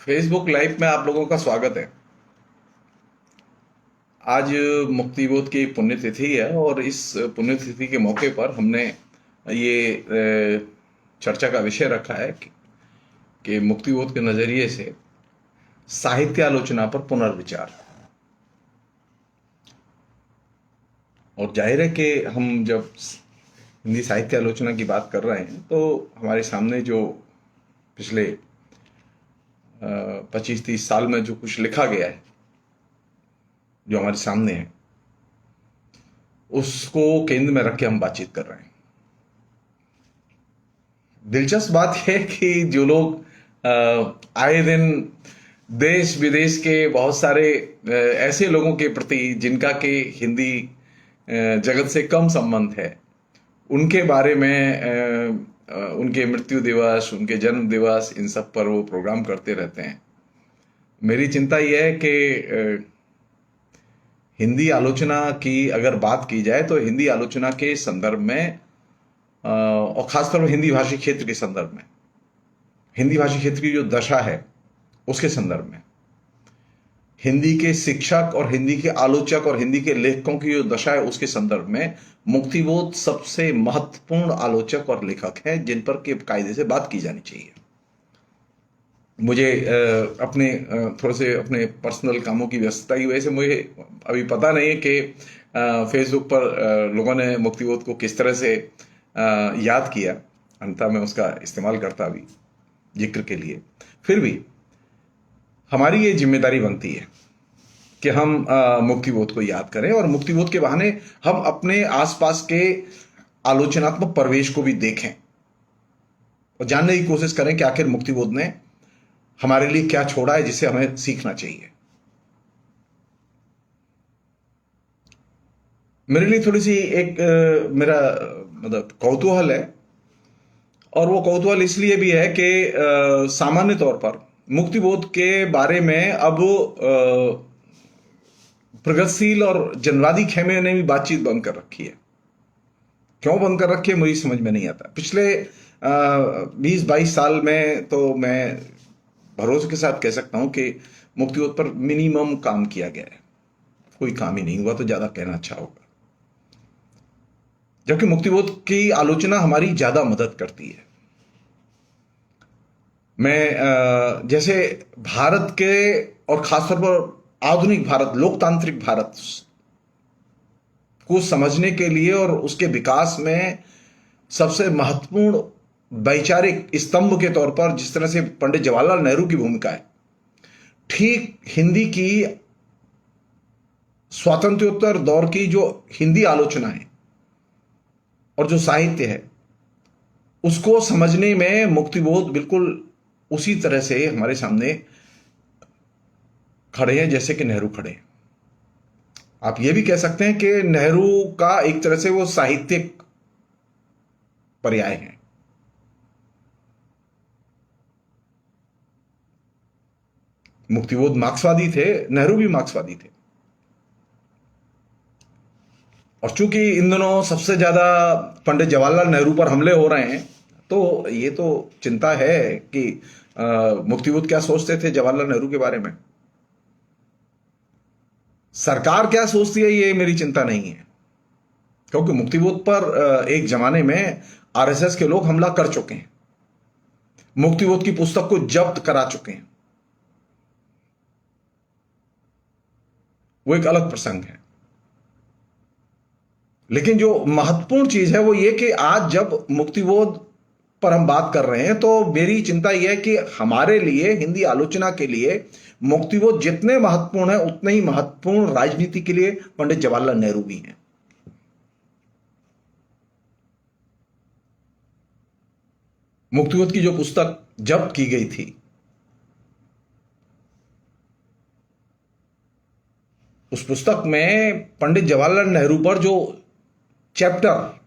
Facebook live में आप लोगों का स्वागत है। आज मुक्तिबोध की पुण्यतिथि है और इस पुण्यतिथि के मौके पर हमने ये चर्चा का विषय रखा है कि मुक्तिबोध के नजरिए से साहित्य आलोचना पर पुनर्विचार। और जाहिर है कि हम जब हिंदी साहित्य आलोचना की बात कर रहे हैं तो हमारे सामने जो पिछले 25-30 साल में जो कुछ लिखा गया है, जो हमारे सामने है, उसको केंद्र में रख के हम बातचीत कर रहे हैं। दिलचस्प बात यह है कि जो लोग आए दिन देश विदेश के बहुत सारे ऐसे लोगों के प्रति जिनका कि हिंदी जगत से कम संबंध है, उनके बारे में उनके मृत्यु दिवस, उनके जन्म दिवस, इन सब पर वो प्रोग्राम करते रहते हैं। मेरी चिंता यह है कि हिंदी आलोचना की अगर बात की जाए तो हिंदी आलोचना के संदर्भ में और खासतौर पर हिंदी भाषी क्षेत्र के संदर्भ में, हिंदी भाषी क्षेत्र की जो दशा है उसके संदर्भ में, हिंदी के शिक्षक और हिंदी के आलोचक और हिंदी के लेखकों की जो दशा है उसके संदर्भ में मुक्तिबोध सबसे महत्वपूर्ण आलोचक और लेखक हैं जिन पर के कायदे से बात की जानी चाहिए। मुझे अपने थोड़े से अपने पर्सनल कामों की व्यस्तता की वजह से मुझे अभी पता नहीं है कि फेसबुक पर लोगों ने मुक्तिबोध को किस तरह से याद किया। अन्यथा मैं उसका इस्तेमाल करता भी जिक्र के लिए। फिर भी हमारी ये जिम्मेदारी बनती है कि हम मुक्तिबोध को याद करें और मुक्तिबोध के बहाने हम अपने आसपास के आलोचनात्मक परिवेश को भी देखें और जानने की कोशिश करें कि आखिर मुक्तिबोध ने हमारे लिए क्या छोड़ा है जिसे हमें सीखना चाहिए। मेरे लिए थोड़ी सी एक मेरा मतलब कौतूहल है, और वो कौतूहल इसलिए भी है कि सामान्य तौर पर मुक्तिबोध के बारे में अब प्रगतिशील और जनवादी खेमे ने भी बातचीत बंद कर रखी है। क्यों बंद कर रखी है मुझे समझ में नहीं आता। पिछले 20-22 साल में तो मैं भरोसे के साथ कह सकता हूं कि मुक्तिबोध पर मिनिमम काम किया गया है। कोई काम ही नहीं हुआ तो ज्यादा कहना अच्छा होगा, जबकि मुक्तिबोध की आलोचना हमारी ज्यादा मदद करती है। मैं जैसे भारत के और खासतौर पर आधुनिक भारत, लोकतांत्रिक भारत को समझने के लिए और उसके विकास में सबसे महत्वपूर्ण वैचारिक स्तंभ के तौर पर जिस तरह से पंडित जवाहरलाल नेहरू की भूमिका है, ठीक हिंदी की स्वातंत्र्योत्तर दौर की जो हिंदी आलोचना है और जो साहित्य है उसको समझने में मुक्तिबोध बिल्कुल उसी तरह से हमारे सामने खड़े हैं जैसे कि नेहरू खड़े हैं। आप ये भी कह सकते हैं कि नेहरू का एक तरह से वो साहित्यिक पर्याय हैं। मुक्तिबोध मार्क्सवादी थे, नेहरू भी मार्क्सवादी थे। और चूंकि इन दिनों सबसे ज्यादा पंडित जवाहरलाल नेहरू पर हमले हो रहे हैं, तो ये तो चिंता है कि मुक्तिबोध क्या सोचते थे जवाहरलाल नेहरू के बारे में। सरकार क्या सोचती है ये मेरी चिंता नहीं है, क्योंकि मुक्तिबोध पर एक जमाने में आरएसएस के लोग हमला कर चुके हैं, मुक्तिबोध की पुस्तक को जब्त करा चुके हैं। वो एक अलग प्रसंग है। लेकिन जो महत्वपूर्ण चीज है वो ये कि आज जब मुक्तिबोध पर हम बात कर रहे हैं तो मेरी चिंता यह है कि हमारे लिए, हिंदी आलोचना के लिए मुक्तिबोध जितने महत्वपूर्ण है उतने ही महत्वपूर्ण राजनीति के लिए पंडित जवाहरलाल नेहरू भी हैं। मुक्तिबोध की जो पुस्तक जब्त की गई थी, उस पुस्तक में पंडित जवाहरलाल नेहरू पर जो चैप्टर,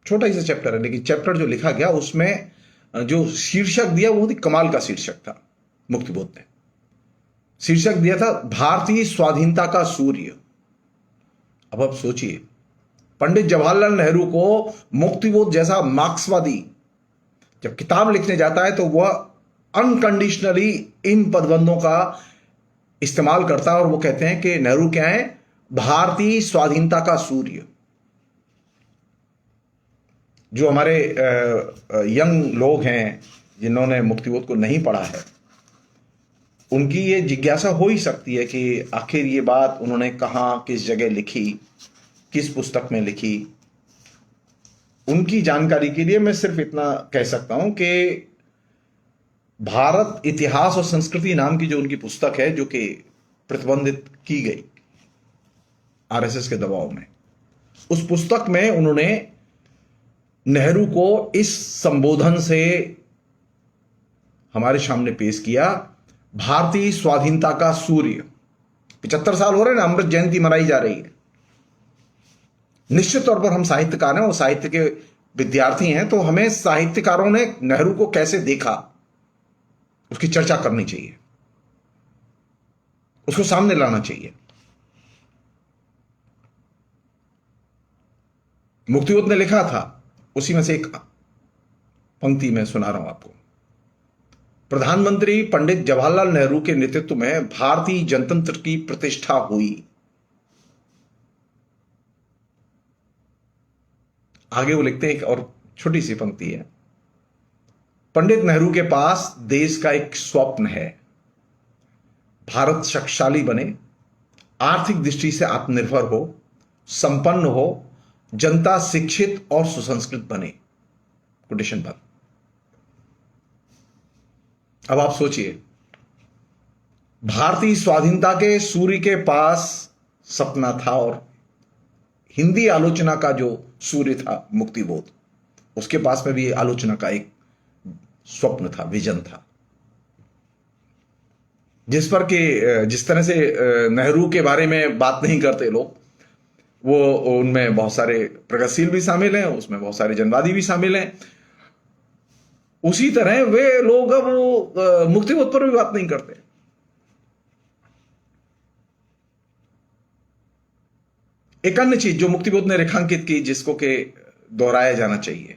छोटा ही सा चैप्टर है लेकिन चैप्टर जो लिखा गया उसमें जो शीर्षक दिया वो बहुत ही कमाल का शीर्षक था। मुक्तिबोध ने शीर्षक दिया था भारतीय स्वाधीनता का सूर्य। अब आप सोचिए, पंडित जवाहरलाल नेहरू को मुक्तिबोध जैसा मार्क्सवादी जब किताब लिखने जाता है तो वह अनकंडीशनली इन पदबंधों का इस्तेमाल करता है और वो कहते हैं कि नेहरू क्या है, भारतीय स्वाधीनता का सूर्य। जो हमारे यंग लोग हैं जिन्होंने मुक्तिबोध को नहीं पढ़ा है, उनकी ये जिज्ञासा हो ही सकती है कि आखिर ये बात उन्होंने कहाँ, किस जगह लिखी, किस पुस्तक में लिखी। उनकी जानकारी के लिए मैं सिर्फ इतना कह सकता हूं कि भारत इतिहास और संस्कृति नाम की जो उनकी पुस्तक है, जो कि प्रतिबंधित की गई आरएसएस के दबाव में, उस पुस्तक में उन्होंने नेहरू को इस संबोधन से हमारे सामने पेश किया, भारतीय स्वाधीनता का सूर्य। 75 साल हो रहे हैं ना, अमृत जयंती मनाई जा रही है। निश्चित तौर पर हम साहित्यकार हैं और साहित्य के विद्यार्थी हैं, तो हमें साहित्यकारों ने नेहरू को कैसे देखा उसकी चर्चा करनी चाहिए, उसको सामने लाना चाहिए। मुक्तिबोध ने लिखा था, उसी में से एक पंक्ति मैं सुना रहा हूं आपको। प्रधानमंत्री पंडित जवाहरलाल नेहरू के नेतृत्व में भारतीय जनतंत्र की प्रतिष्ठा हुई। आगे वो लिखते हैं, एक और छोटी सी पंक्ति है, पंडित नेहरू के पास देश का एक स्वप्न है, भारत शक्तिशाली बने, आर्थिक दृष्टि से आत्मनिर्भर हो, संपन्न हो, जनता शिक्षित और सुसंस्कृत बने। कोटेशन बंद। अब आप सोचिए, भारतीय स्वाधीनता के सूर्य के पास सपना था और हिंदी आलोचना का जो सूर्य था मुक्तिबोध, उसके पास में भी आलोचना का एक स्वप्न था, विजन था, जिस पर कि जिस तरह से नेहरू के बारे में बात नहीं करते लोग, वो उनमें बहुत सारे प्रगतिशील भी शामिल हैं, उसमें बहुत सारे जनवादी भी शामिल हैं। उसी तरह वे लोग अब वो मुक्तिबोध पर भी बात नहीं करते। एक अन्य चीज जो मुक्तिबोध ने रेखांकित की, जिसको के दोहराया जाना चाहिए,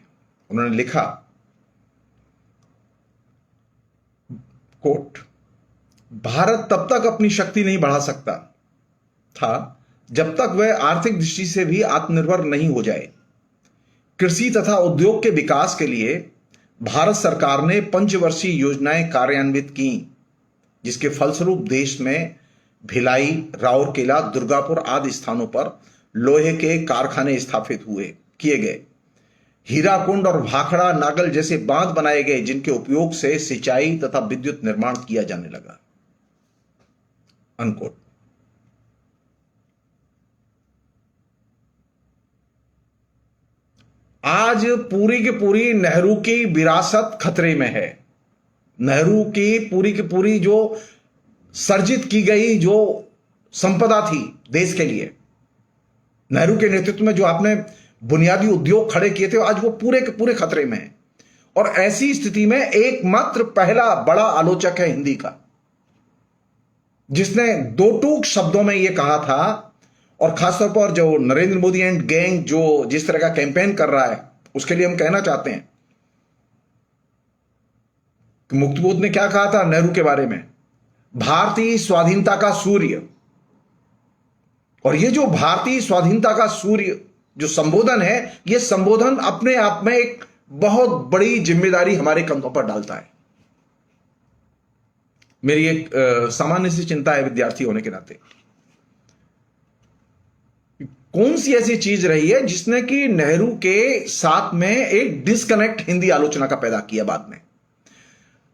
उन्होंने लिखा, कोट, भारत तब तक अपनी शक्ति नहीं बढ़ा सकता था जब तक वह आर्थिक दृष्टि से भी आत्मनिर्भर नहीं हो जाए। कृषि तथा उद्योग के विकास के लिए भारत सरकार ने पंचवर्षीय योजनाएं कार्यान्वित की, जिसके फलस्वरूप देश में भिलाई, राउरकेला, दुर्गापुर आदि स्थानों पर लोहे के कारखाने स्थापित किए गए। हीराकुंड और भाखड़ा नागल जैसे बांध बनाए गए, जिनके उपयोग से सिंचाई तथा विद्युत निर्माण किया जाने लगा। अनकोट। आज पूरी की पूरी नेहरू की विरासत खतरे में है। नेहरू की पूरी जो सर्जित की गई जो संपदा थी देश के लिए, नेहरू के नेतृत्व में जो आपने बुनियादी उद्योग खड़े किए थे, आज वो पूरे के पूरे खतरे में है। और ऐसी स्थिति में एकमात्र पहला बड़ा आलोचक है हिंदी का, जिसने दो टूक शब्दों में यह कहा था, और खासतौर पर जो नरेंद्र मोदी एंड गैंग जो जिस तरह का कैंपेन कर रहा है, उसके लिए हम कहना चाहते हैं कि मुक्तिबोध ने क्या कहा था नेहरू के बारे में, भारतीय स्वाधीनता का सूर्य। और ये जो भारतीय स्वाधीनता का सूर्य जो संबोधन है, यह संबोधन अपने आप में एक बहुत बड़ी जिम्मेदारी हमारे कंधों पर डालता है। मेरी एक सामान्य सी चिंता है विद्यार्थी होने के नाते, कौन सी ऐसी चीज रही है जिसने कि नेहरू के साथ में एक डिस्कनेक्ट हिंदी आलोचना का पैदा किया। बाद में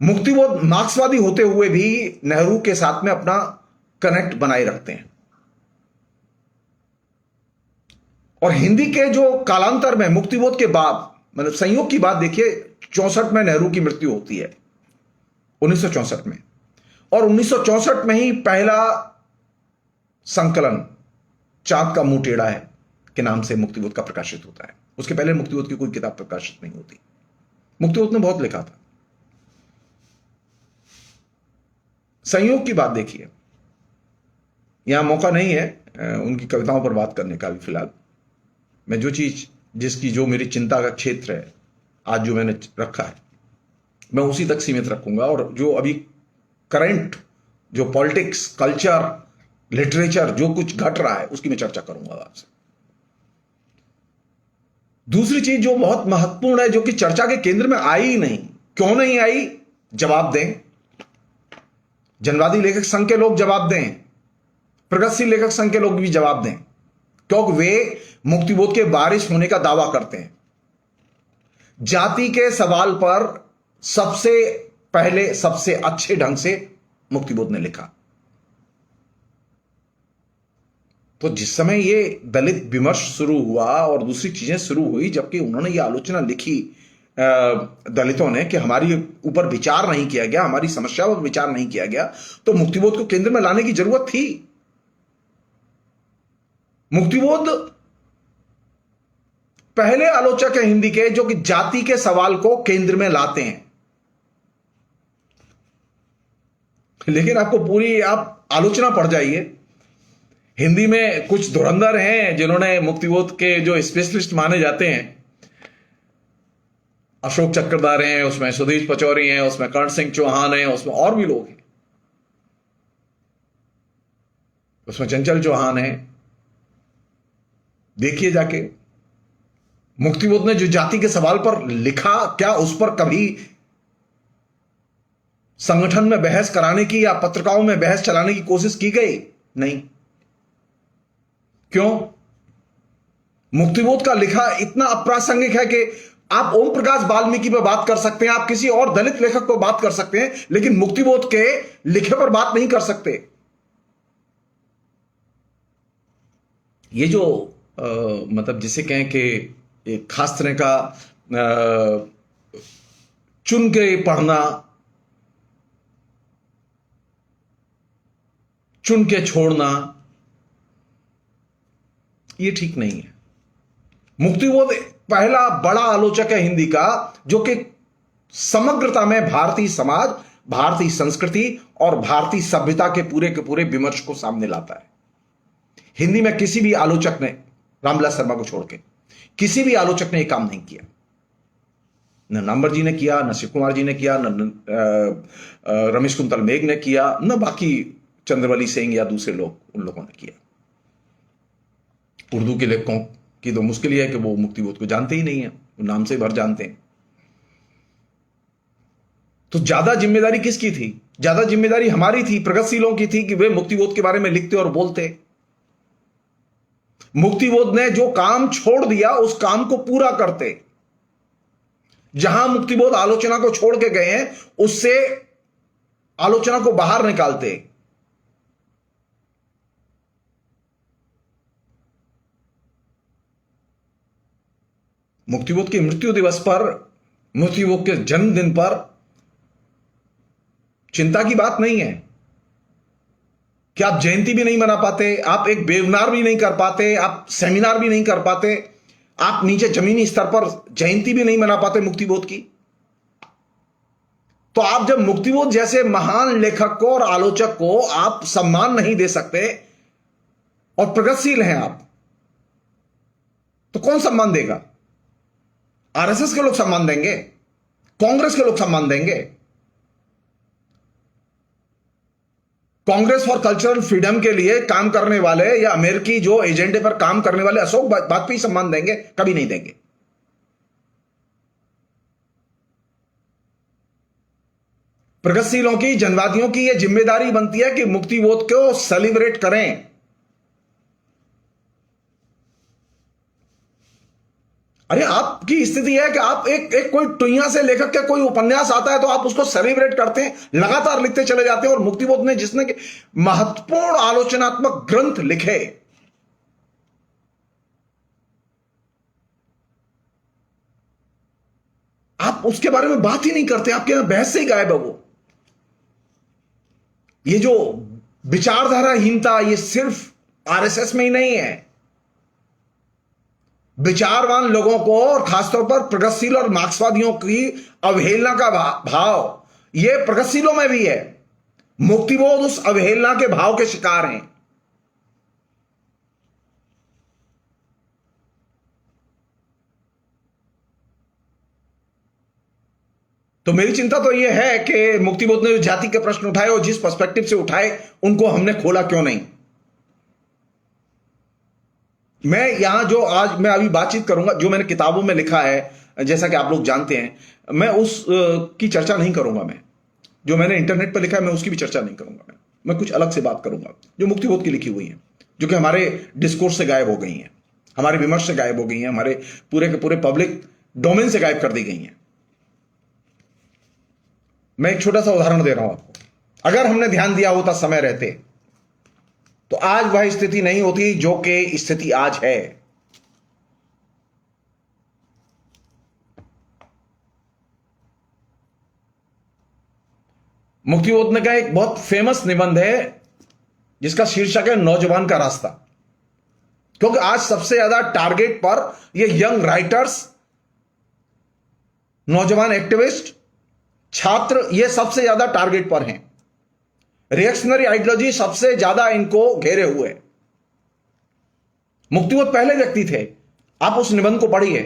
मुक्तिबोध मार्क्सवादी होते हुए भी नेहरू के साथ में अपना कनेक्ट बनाए रखते हैं। और हिंदी के जो कालांतर में मुक्तिबोध के बाद, मतलब संयोग की बात देखिए, 64 में नेहरू की मृत्यु होती है, 1964 में, और 1964 में ही पहला संकलन चांद का मुंह टेढ़ा है के नाम से मुक्तिबोध का प्रकाशित होता है। उसके पहले मुक्तिबोध की कोई किताब प्रकाशित नहीं होती। मुक्तिबोध ने बहुत लिखा था। संयोग की बात देखिए, यहां मौका नहीं है उनकी कविताओं पर बात करने का भी। फिलहाल मैं जो चीज जो मेरी चिंता का क्षेत्र है आज जो मैंने रखा है, मैं उसी तक सीमित रखूंगा, और जो अभी करंट जो पॉलिटिक्स, कल्चर, लिटरेचर जो कुछ घट रहा है उसकी मैं चर्चा करूंगा आपसे। दूसरी चीज जो बहुत महत्वपूर्ण है, जो कि चर्चा के केंद्र में आई ही नहीं, क्यों नहीं आई, जवाब दें। जनवादी लेखक संघ के लोग जवाब दें, प्रगतिशील लेखक संघ के लोग भी जवाब दें, क्योंकि वे मुक्तिबोध के वारिस होने का दावा करते हैं। जाति के सवाल पर सबसे पहले, सबसे अच्छे ढंग से मुक्तिबोध ने लिखा। तो जिस समय ये दलित विमर्श शुरू हुआ और दूसरी चीजें शुरू हुई, जबकि उन्होंने ये आलोचना लिखी दलितों ने कि हमारी ऊपर विचार नहीं किया गया, हमारी समस्या पर विचार नहीं किया गया, तो मुक्तिबोध को केंद्र में लाने की जरूरत थी। मुक्तिबोध पहले आलोचक है हिंदी के जो कि जाति के सवाल को केंद्र में लाते हैं। लेकिन आपको पूरी आप आलोचना पढ़ जाइए, हिंदी में कुछ धुरंधर हैं जिन्होंने मुक्तिबोध के जो स्पेशलिस्ट माने जाते हैं, अशोक चक्रधार हैं, उसमें सुधीर पचौरी हैं, उसमें कर्ण सिंह चौहान हैं, उसमें और भी लोग हैं, उसमें चंचल चौहान है। देखिए जाके मुक्तिबोध ने जो जाति के सवाल पर लिखा, क्या उस पर कभी संगठन में बहस कराने की या पत्रिकाओं में बहस चलाने की कोशिश की गई? नहीं। क्यों? मुक्तिबोध का लिखा इतना अप्रासंगिक है कि आप ओम प्रकाश वाल्मीकि पर बात कर सकते हैं, आप किसी और दलित लेखक को बात कर सकते हैं, लेकिन मुक्तिबोध के लिखे पर बात नहीं कर सकते। ये जो मतलब जिसे कहें कि एक खास तरह का चुन के पढ़ना, चुन के छोड़ना, ये ठीक नहीं है। मुक्तिबोध पहला बड़ा आलोचक है हिंदी का जो कि समग्रता में भारतीय समाज, भारतीय संस्कृति और भारतीय सभ्यता के पूरे विमर्श को सामने लाता है। हिंदी में किसी भी आलोचक ने, रामविलास शर्मा को छोड़ के किसी भी आलोचक ने यह काम नहीं किया। न नामवर जी ने किया, न शिव कुमार जी ने किया, न रमेश कुंतल मेघ ने किया, न बाकी चंद्रवली सिंह या दूसरे लोग, उन लोगों ने किया। उर्दू के लेखकों की तो मुश्किल ही है कि वो मुक्तिबोध को जानते ही नहीं है, वो नाम से भर जानते हैं। तो ज्यादा जिम्मेदारी किसकी थी? ज्यादा जिम्मेदारी हमारी थी, प्रगतिशीलों की थी कि वे मुक्तिबोध के बारे में लिखते और बोलते। मुक्तिबोध ने जो काम छोड़ दिया उस काम को पूरा करते। जहां मुक्तिबोध आलोचना को छोड़ के गए हैं उससे आलोचना को बाहर निकालते। मुक्तिबोध के मृत्यु दिवस पर, मुक्तिबोध के जन्मदिन पर चिंता की बात नहीं है कि आप जयंती भी नहीं मना पाते, आप एक वेबिनार भी नहीं कर पाते, आप सेमिनार भी नहीं कर पाते, आप नीचे जमीनी स्तर पर जयंती भी नहीं मना पाते मुक्तिबोध की। तो आप जब मुक्तिबोध जैसे महान लेखक को और आलोचक को आप सम्मान नहीं दे सकते और प्रगतिशील हैं आप, तो कौन सम्मान देगा? आरएसएस के लोग सम्मान देंगे? कांग्रेस के लोग सम्मान देंगे? कांग्रेस फॉर कल्चरल फ्रीडम के लिए काम करने वाले या अमेरिकी जो एजेंडे पर काम करने वाले अशोक वाजपेयी सम्मान देंगे? कभी नहीं देंगे। प्रगतिशीलों की, जनवादियों की यह जिम्मेदारी बनती है कि मुक्तिबोध को सेलिब्रेट करें। अरे आपकी स्थिति है कि आप एक कोई टुइया से लेखक के कोई उपन्यास आता है तो आप उसको सेलिब्रेट करते हैं, लगातार लिखते चले जाते हैं। और मुक्तिबोध ने जिसने महत्वपूर्ण आलोचनात्मक ग्रंथ लिखे, आप उसके बारे में बात ही नहीं करते, आपके यहां बहस से ही गायब है वो। ये जो विचारधाराहीनता, ये सिर्फ आरएसएस में ही नहीं है। विचारवान लोगों को और खासतौर पर प्रगतिशील और मार्क्सवादियों की अवहेलना का भाव ये प्रगतिशीलों में भी है। मुक्तिबोध उस अवहेलना के भाव के शिकार हैं। तो मेरी चिंता तो यह है कि मुक्तिबोध ने जो जाति के प्रश्न उठाए और जिस पर्सपेक्टिव से उठाए उनको हमने खोला क्यों नहीं। मैं यहां जो आज मैं अभी बातचीत करूंगा, जो मैंने किताबों में लिखा है, जैसा कि आप लोग जानते हैं, मैं उस की चर्चा नहीं करूंगा। मैं जो मैंने इंटरनेट पर लिखा है मैं उसकी भी चर्चा नहीं करूंगा। मैं कुछ अलग से बात करूंगा जो मुक्तिबोध की लिखी हुई है, जो कि हमारे डिस्कोर्स से गायब हो गई हैं, हमारे विमर्श से गायब हो गई हैं, हमारे पूरे के पूरे पब्लिक डोमेन से गायब कर दी गई हैं। मैं एक छोटा सा उदाहरण दे रहा हूं आपको। अगर हमने ध्यान दिया होता समय रहते तो आज वह स्थिति नहीं होती जो कि स्थिति आज है। मुक्तिबोध ने का एक बहुत फेमस निबंध है जिसका शीर्षक है नौजवान का रास्ता, क्योंकि आज सबसे ज्यादा टारगेट पर ये यंग राइटर्स, नौजवान एक्टिविस्ट, छात्र, ये सबसे ज्यादा टारगेट पर हैं। रिएक्शनरी आइडियोलॉजी सबसे ज्यादा इनको घेरे हुए है। मुक्तिबोध पहले व्यक्ति थे, आप उस निबंध को पढ़िए,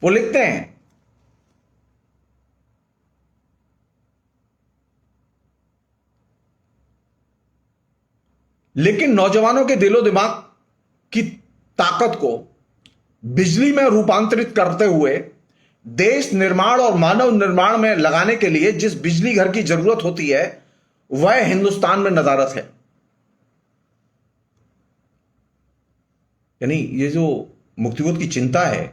वो लिखते हैं लेकिन नौजवानों के दिलो दिमाग की ताकत को बिजली में रूपांतरित करते हुए देश निर्माण और मानव निर्माण में लगाने के लिए जिस बिजली घर की जरूरत होती है वह हिंदुस्तान में नदारत है। यानी ये जो मुक्तिबोध की चिंता है,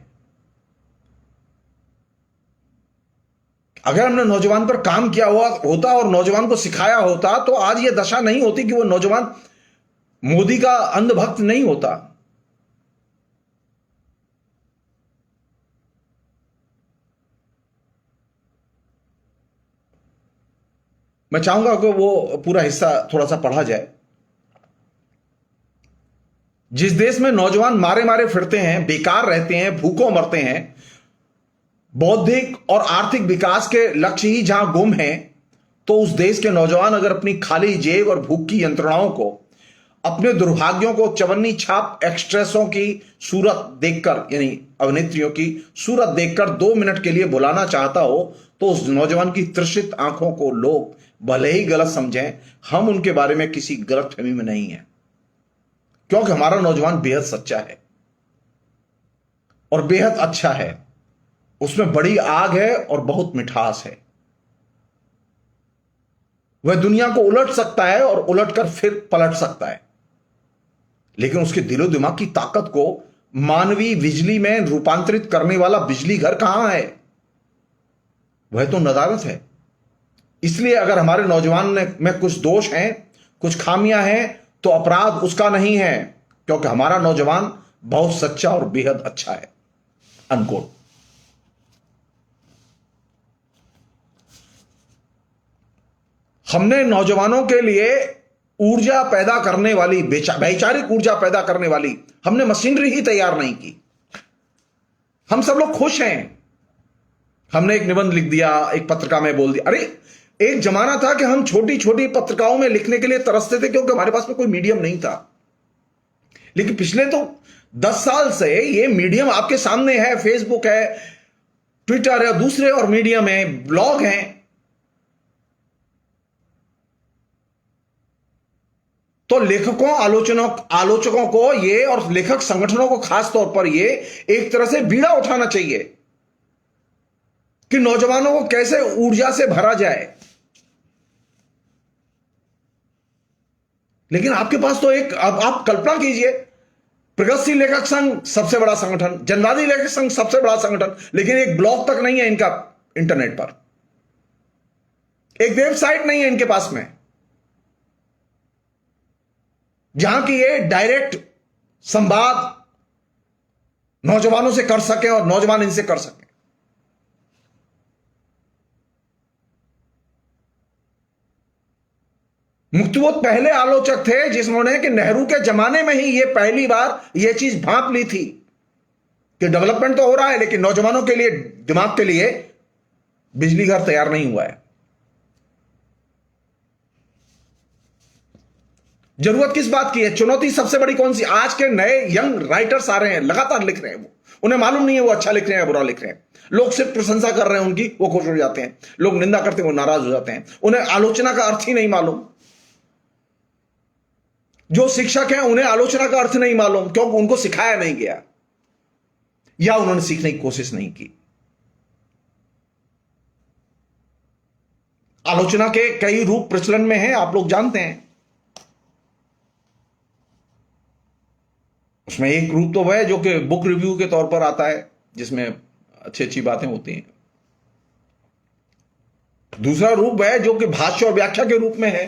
अगर हमने नौजवान पर काम किया हुआ होता और नौजवान को सिखाया होता तो आज ये दशा नहीं होती कि वो नौजवान मोदी का अंधभक्त नहीं होता। मैं चाहूंगा कि वो पूरा हिस्सा थोड़ा सा पढ़ा जाए। जिस देश में नौजवान मारे मारे फिरते हैं, बेकार रहते हैं, भूखों मरते हैं, बौद्धिक और आर्थिक विकास के लक्ष्य ही जहां गुम हैं, तो उस देश के नौजवान अगर अपनी खाली जेब और भूख की यंत्रणाओं को, अपने दुर्भाग्यों को चवन्नी छाप एक्सट्रेसों की सूरत देखकर, यानी अभिनेत्रियों की सूरत देखकर 2 मिनट के लिए बुलाना चाहता हो, तो उस नौजवान की तृषित आंखों को लोग भले ही गलत समझें, हम उनके बारे में किसी गलतफहमी में नहीं है, क्योंकि हमारा नौजवान बेहद सच्चा है और बेहद अच्छा है। उसमें बड़ी आग है और बहुत मिठास है। वह दुनिया को उलट सकता है और उलटकर फिर पलट सकता है, लेकिन उसके दिलो दिमाग की ताकत को मानवीय बिजली में रूपांतरित करने वाला बिजली घर कहां है? वह तो नदारत है। इसलिए अगर हमारे नौजवान में कुछ दोष हैं, कुछ खामियां हैं, तो अपराध उसका नहीं है, क्योंकि हमारा नौजवान बहुत सच्चा और बेहद अच्छा है। अनकोट। हमने नौजवानों के लिए ऊर्जा पैदा करने वाली, वैचारिक ऊर्जा पैदा करने वाली हमने मशीनरी ही तैयार नहीं की। हम सब लोग खुश हैं। हमने एक निबंध लिख दिया, एक पत्रिका में बोल दिया। अरे एक जमाना था कि हम छोटी छोटी पत्रिकाओं में लिखने के लिए तरसते थे, क्योंकि हमारे पास में कोई मीडियम नहीं था। लेकिन पिछले तो 10 साल से ये मीडियम आपके सामने है। फेसबुक है, ट्विटर है, दूसरे और मीडियम है, ब्लॉग हैं। तो लेखकों, आलोचकों को ये, और लेखक संगठनों को खास तौर पर ये एक तरह से बीड़ा उठाना चाहिए कि नौजवानों को कैसे ऊर्जा से भरा जाए। लेकिन आपके पास तो एक, अब आप कल्पना कीजिए, प्रगतिशील लेखक संघ सबसे बड़ा संगठन, जनवादी लेखक संघ सबसे बड़ा संगठन, लेकिन एक ब्लॉग तक नहीं है इनका इंटरनेट पर, एक वेबसाइट नहीं है इनके पास में जहां की ये डायरेक्ट संवाद नौजवानों से कर सके और नौजवान इनसे कर सके। मुक्तिबोध पहले आलोचक थे जिन्होंने कि नेहरू के जमाने में ही ये पहली बार ये चीज भांप ली थी कि डेवलपमेंट तो हो रहा है, लेकिन नौजवानों के लिए, दिमाग के लिए बिजली घर तैयार नहीं हुआ है। जरूरत किस बात की है? चुनौती सबसे बड़ी कौन सी? आज के नए यंग राइटर्स आ रहे हैं, लगातार लिख रहे हैं, उन्हें मालूम नहीं है वो अच्छा लिख रहे हैं या बुरा लिख रहे हैं। लोग सिर्फ प्रशंसा कर रहे हैं उनकी, वो खुश हो जाते हैं। लोग निंदा करते हैं, वो नाराज हो जाते हैं। उन्हें आलोचना का अर्थ ही नहीं मालूम। जो शिक्षक हैं उन्हें आलोचना का अर्थ नहीं मालूम, क्योंकि उनको सिखाया नहीं गया या उन्होंने सीखने की कोशिश नहीं की। आलोचना के कई रूप प्रचलन में हैं, आप लोग जानते हैं। उसमें एक रूप तो वह है जो कि बुक रिव्यू के तौर पर आता है, जिसमें अच्छी अच्छी बातें होती हैं। दूसरा रूप वह है जो कि भाष्य और व्याख्या के रूप में है।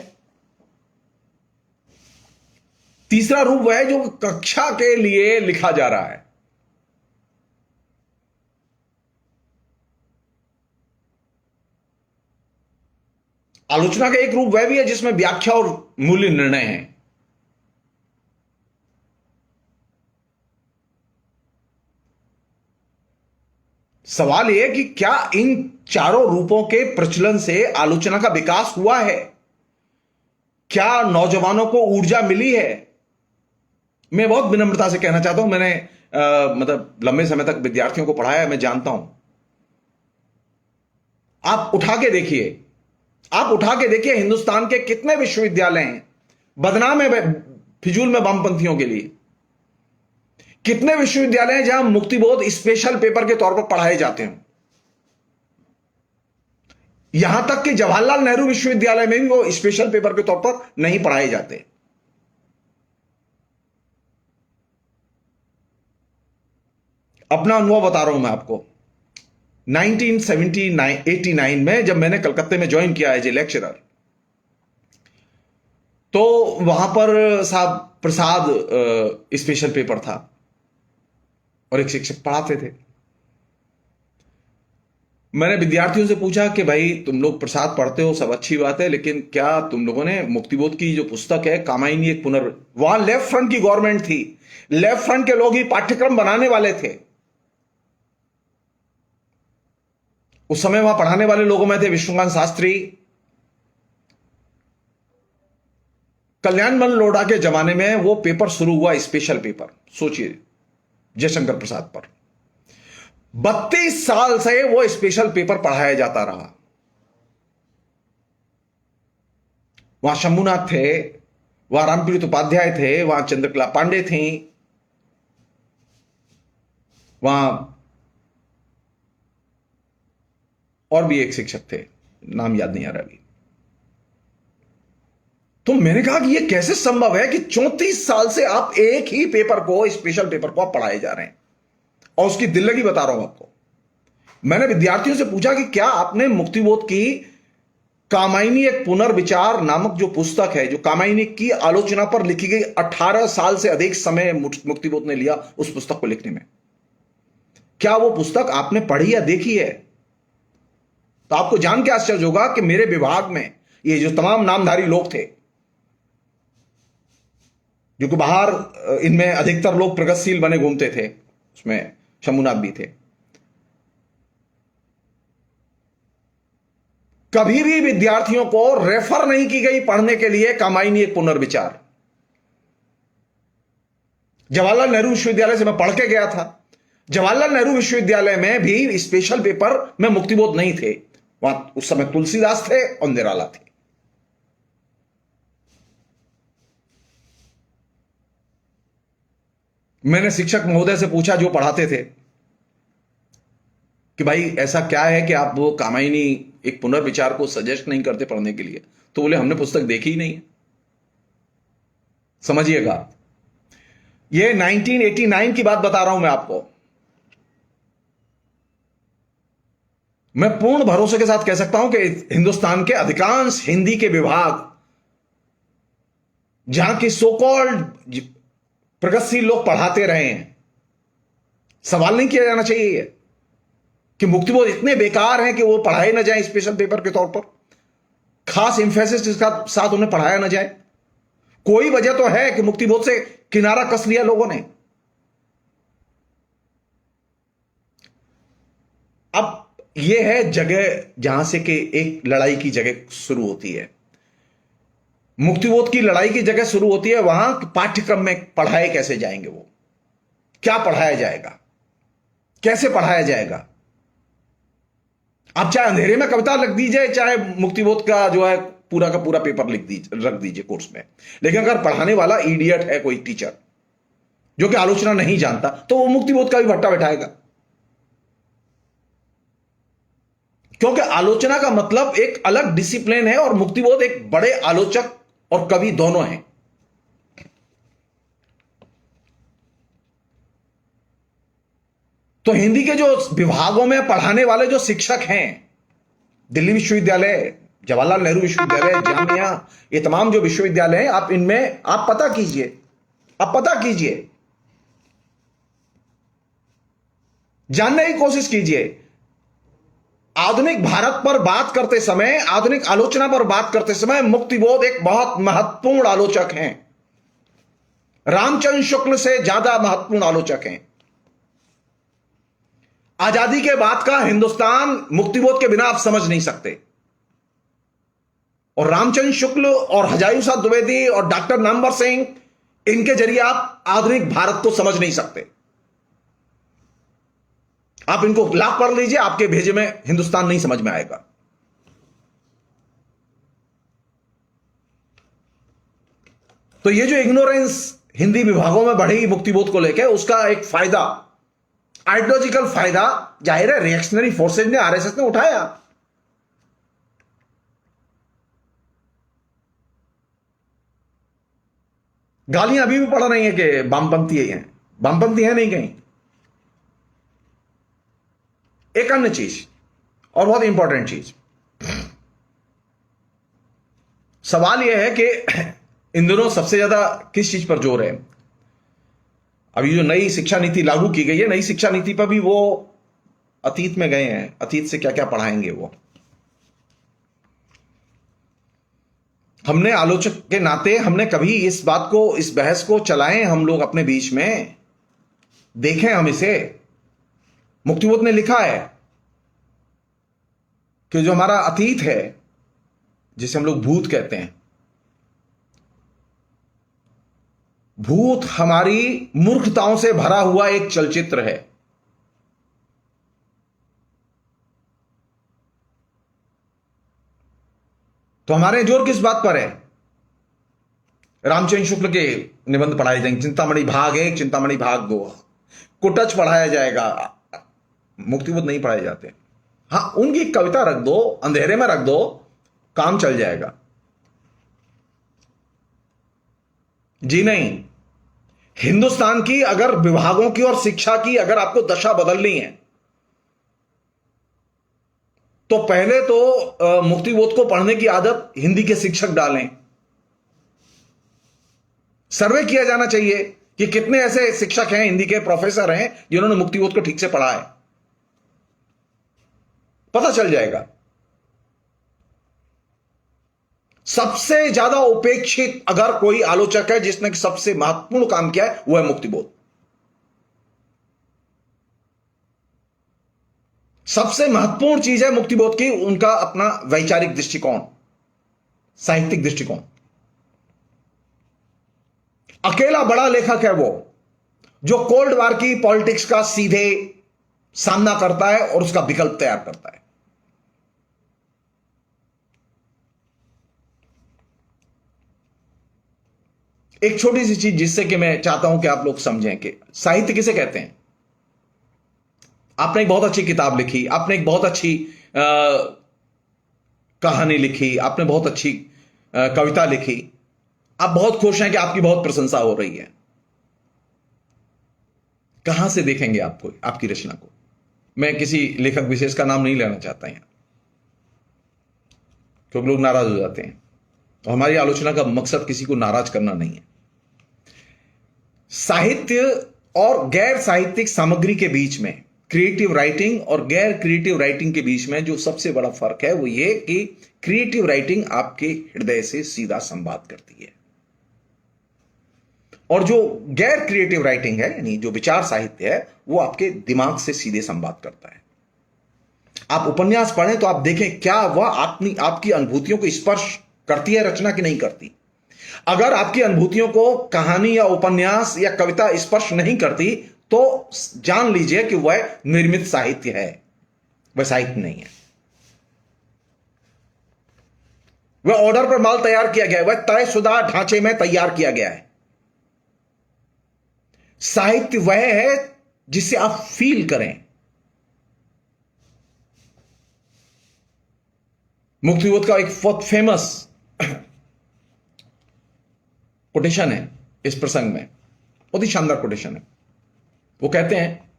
तीसरा रूप वह है जो कक्षा के लिए लिखा जा रहा है। आलोचना का एक रूप वह भी है जिसमें व्याख्या और मूल्य निर्णय है। सवाल यह है कि क्या इन चारों रूपों के प्रचलन से आलोचना का विकास हुआ है? क्या नौजवानों को ऊर्जा मिली है? मैं बहुत विनम्रता से कहना चाहता हूं, मैंने मतलब लंबे समय तक विद्यार्थियों को पढ़ाया है, मैं जानता हूं। आप उठा के देखिए हिंदुस्तान के कितने विश्वविद्यालय हैं बदनाम है फिजूल में वामपंथियों के लिए। कितने विश्वविद्यालय हैं जहां मुक्तिबोध स्पेशल पेपर के तौर पर पढ़ाए जाते हैं। यहां तक कि जवाहरलाल नेहरू विश्वविद्यालय में भी वो स्पेशल पेपर के तौर पर नहीं पढ़ाए जाते। अपना अनुभव बता रहा हूं मैं आपको। 1989 में जब मैंने कलकत्ते में ज्वाइन किया एज ए लेक्चरर, तो वहां पर साहब प्रसाद स्पेशल पेपर था और एक शिक्षक पढ़ाते थे। मैंने विद्यार्थियों से पूछा कि भाई तुम लोग प्रसाद पढ़ते हो, सब अच्छी बात है, लेकिन क्या तुम लोगों ने मुक्तिबोध की जो पुस्तक है कामायनी एक वहां लेफ्ट फ्रंट की गवर्नमेंट थी, लेफ्ट फ्रंट के लोग ही पाठ्यक्रम बनाने वाले थे। उस समय वहां पढ़ाने वाले लोगों में थे विष्णुकांत शास्त्री। कल्याण बल लोढ़ा के जमाने में वो पेपर शुरू हुआ, स्पेशल पेपर। सोचिए, जयशंकर प्रसाद पर 32 साल से वो स्पेशल पेपर पढ़ाया जाता रहा। वहां शंभुनाथ थे, वहां रामप्रीत उपाध्याय थे, वहां चंद्रकला पांडे थी, वहां और भी एक शिक्षक थे, नाम याद नहीं आ रहा अभी। तो मैंने कहा कि यह कैसे संभव है कि 34 साल से आप एक ही पेपर को, स्पेशल पेपर को आप पढ़ाए जा रहे हैं। और उसकी दिल लगी बता रहा हूं आपको। मैंने विद्यार्थियों से पूछा कि क्या आपने मुक्तिबोध की कामायनी एक पुनर्विचार नामक जो पुस्तक है, जो कामायनी की आलोचना पर लिखी गई, 18 साल से अधिक समय मुक्तिबोध ने लिया उस पुस्तक को लिखने में, क्या वो पुस्तक आपने पढ़ी या देखी है? तो आपको जान के आश्चर्य होगा कि मेरे विभाग में ये जो तमाम नामधारी लोग थे, जो कि बाहर, इनमें अधिकतर लोग प्रगतिशील बने घूमते थे, उसमें शंभुनाथ भी थे, कभी भी विद्यार्थियों को रेफर नहीं की गई पढ़ने के लिए कामायनी एक पुनर्विचार। जवाहरलाल नेहरू विश्वविद्यालय से मैं पढ़ के गया था। जवाहरलाल नेहरू विश्वविद्यालय में भी स्पेशल पेपर में मुक्तिबोध नहीं थे। वहां उस समय तुलसीदास थे और निराला थे। मैंने शिक्षक महोदय से पूछा जो पढ़ाते थे कि भाई ऐसा क्या है कि आप वो कामायनी एक पुनर्विचार को सजेस्ट नहीं करते पढ़ने के लिए? तो बोले हमने पुस्तक देखी ही नहीं है। समझिएगा, ये 1989 की बात बता रहा हूं मैं आपको। मैं पूर्ण भरोसे के साथ कह सकता हूं कि हिंदुस्तान के अधिकांश हिंदी के विभाग, जहां की सो कॉल्ड प्रगतिशील लोग पढ़ाते रहे हैं, सवाल नहीं किया जाना चाहिए कि मुक्तिबोध इतने बेकार हैं कि वो पढ़ाए ना जाए स्पेशल पेपर के तौर पर, खास इंफेसिस के साथ उन्हें पढ़ाया ना जाए। कोई वजह तो है कि मुक्तिबोध से किनारा कस लिया लोगों ने। अब यह है जगह जहां से कि एक लड़ाई की जगह शुरू होती है। मुक्तिबोध की लड़ाई की जगह शुरू होती है वहां पाठ्यक्रम में पढ़ाए कैसे जाएंगे, वो क्या पढ़ाया जाएगा। कैसे पढ़ाया जाएगा? आप चाहे अंधेरे में कविता लिख दीजिए, चाहे मुक्तिबोध का जो है पूरा का पूरा पेपर लिख दीजिए, रख दीजिए कोर्स में, लेकिन अगर पढ़ाने वाला इडियट है कोई टीचर जो कि आलोचना नहीं जानता, तो वो मुक्तिबोध का भी भट्टा बैठाएगा। क्योंकि आलोचना का मतलब एक अलग डिसिप्लिन है और मुक्तिबोध एक बड़े आलोचक और कवि दोनों हैं। तो हिंदी के जो विभागों में पढ़ाने वाले जो शिक्षक हैं, दिल्ली विश्वविद्यालय, जवाहरलाल नेहरू विश्वविद्यालय, जामिया, ये तमाम जो विश्वविद्यालय हैं, आप इनमें आप पता कीजिए, जानने की कोशिश कीजिए। आधुनिक भारत पर बात करते समय, आधुनिक आलोचना पर बात करते समय मुक्तिबोध एक बहुत महत्वपूर्ण आलोचक हैं। रामचंद्र शुक्ल से ज्यादा महत्वपूर्ण आलोचक हैं। आजादी के बाद का हिंदुस्तान मुक्तिबोध के बिना आप समझ नहीं सकते। और रामचंद्र शुक्ल और हजारी प्रसाद द्विवेदी और डॉक्टर नामवर सिंह, इनके जरिए आप आधुनिक भारत को समझ नहीं सकते। आप इनको लाख पढ़ लीजिए, आपके भेजे में हिंदुस्तान नहीं समझ में आएगा। तो ये जो इग्नोरेंस हिंदी विभागों में बढ़ी मुक्तिबोध को लेकर, उसका एक फायदा, आइडियोलॉजिकल फायदा, जाहिर है रिएक्शनरी फोर्सेज ने, आरएसएस ने उठाया। गालियां अभी भी पड़ रही हैं कि वामपंथी हैं, वामपंथी हैं नहीं कहीं। एक अन्य चीज और बहुत इंपॉर्टेंट चीज, सवाल यह है कि इन दिनों सबसे ज्यादा किस चीज पर जोर है? अभी जो नई शिक्षा नीति लागू की गई है, नई शिक्षा नीति पर भी वो अतीत में गए हैं, अतीत से क्या क्या पढ़ाएंगे वो। हमने आलोचक के नाते हमने कभी इस बात को, इस बहस को चलाएं हम लोग अपने बीच में, देखें हम इसे। मुक्तिबोध ने लिखा है कि जो हमारा अतीत है, जिसे हम लोग भूत कहते हैं, भूत हमारी मूर्खताओं से भरा हुआ एक चलचित्र है। तो हमारे जोर किस बात पर है? रामचंद्र शुक्ल के निबंध पढ़ाए जाएंगे, चिंतामणि भाग 1, चिंतामणि भाग 2, कुटच पढ़ाया जाएगा, मुक्तिबोध नहीं पढ़ाए जाते। हां, उनकी कविता रख दो, अंधेरे में रख दो, काम चल जाएगा। जी नहीं, हिंदुस्तान की अगर विभागों की और शिक्षा की अगर आपको दशा बदलनी है, तो पहले तो मुक्तिबोध को पढ़ने की आदत हिंदी के शिक्षक डालें। सर्वे किया जाना चाहिए कि कितने ऐसे शिक्षक हैं, हिंदी के प्रोफेसर हैं, जिन्होंने मुक्तिबोध को ठीक से पढ़ा है। पता चल जाएगा। सबसे ज्यादा उपेक्षित अगर कोई आलोचक है जिसने सबसे महत्वपूर्ण काम किया है, वो है मुक्तिबोध। सबसे महत्वपूर्ण चीज है मुक्तिबोध की उनका अपना वैचारिक दृष्टिकोण, साहित्यिक दृष्टिकोण। अकेला बड़ा लेखक है वो, जो कोल्ड वार की पॉलिटिक्स का सीधे सामना करता है और उसका विकल्प तैयार करता है। एक छोटी सी चीज जिससे कि मैं चाहता हूं कि आप लोग समझें कि साहित्य किसे कहते हैं। आपने एक बहुत अच्छी किताब लिखी, आपने एक बहुत अच्छी कहानी लिखी, आपने बहुत अच्छी कविता लिखी, आप बहुत खुश हैं कि आपकी बहुत प्रशंसा हो रही है। कहां से देखेंगे आपको, आपकी रचना को? मैं किसी लेखक विशेष का नाम नहीं लेना चाहता यहां, क्योंकि लोग नाराज हो जाते हैं, और हमारी आलोचना का मकसद किसी को नाराज करना नहीं है। साहित्य और गैर साहित्यिक सामग्री के बीच में, क्रिएटिव राइटिंग और गैर क्रिएटिव राइटिंग के बीच में जो सबसे बड़ा फर्क है वो ये कि क्रिएटिव राइटिंग आपके हृदय से सीधा संवाद करती है, और जो गैर क्रिएटिव राइटिंग है, यानी जो विचार साहित्य है, वो आपके दिमाग से सीधे संवाद करता है। आप उपन्यास पढ़ें तो आप देखें क्या वह आपकी अनुभूतियों को स्पर्श करती है रचना की नहीं करती। अगर आपकी अनुभूतियों को कहानी या उपन्यास या कविता स्पर्श नहीं करती, तो जान लीजिए कि वह निर्मित साहित्य है, वह साहित्य नहीं है। वह ऑर्डर पर माल तैयार किया गया है, वह तयशुदा ढांचे में तैयार किया गया है। साहित्य वह है जिसे आप फील करें। मुक्तिबोध का एक बहुत फेमस कोटेशन है इस प्रसंग में, बहुत ही शानदार कोटेशन है। वो कहते हैं,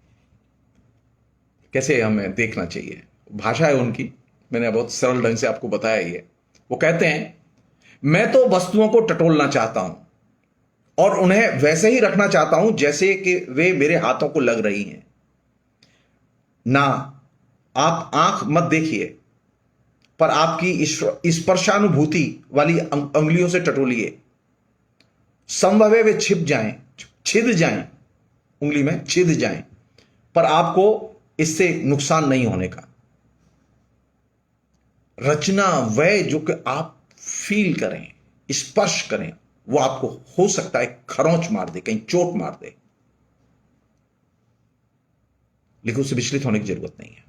कैसे हमें देखना चाहिए, भाषा है उनकी, मैंने बहुत सरल ढंग से आपको बताया ये। वो कहते हैं, मैं तो वस्तुओं को टटोलना चाहता हूं और उन्हें वैसे ही रखना चाहता हूं जैसे कि वे मेरे हाथों को लग रही हैं। ना आप आंख मत देखिए, पर आपकी स्पर्शानुभूति वाली अंगुलियों से टटोलिए। संभव है वे छिद जाएं, उंगली में छिद जाएं, पर आपको इससे नुकसान नहीं होने का। रचना वह जो कि आप फील करें, स्पर्श करें, वो आपको हो सकता है खरोंच मार दे, कहीं चोट मार दे, लेकिन उससे विचलित होने की जरूरत नहीं है।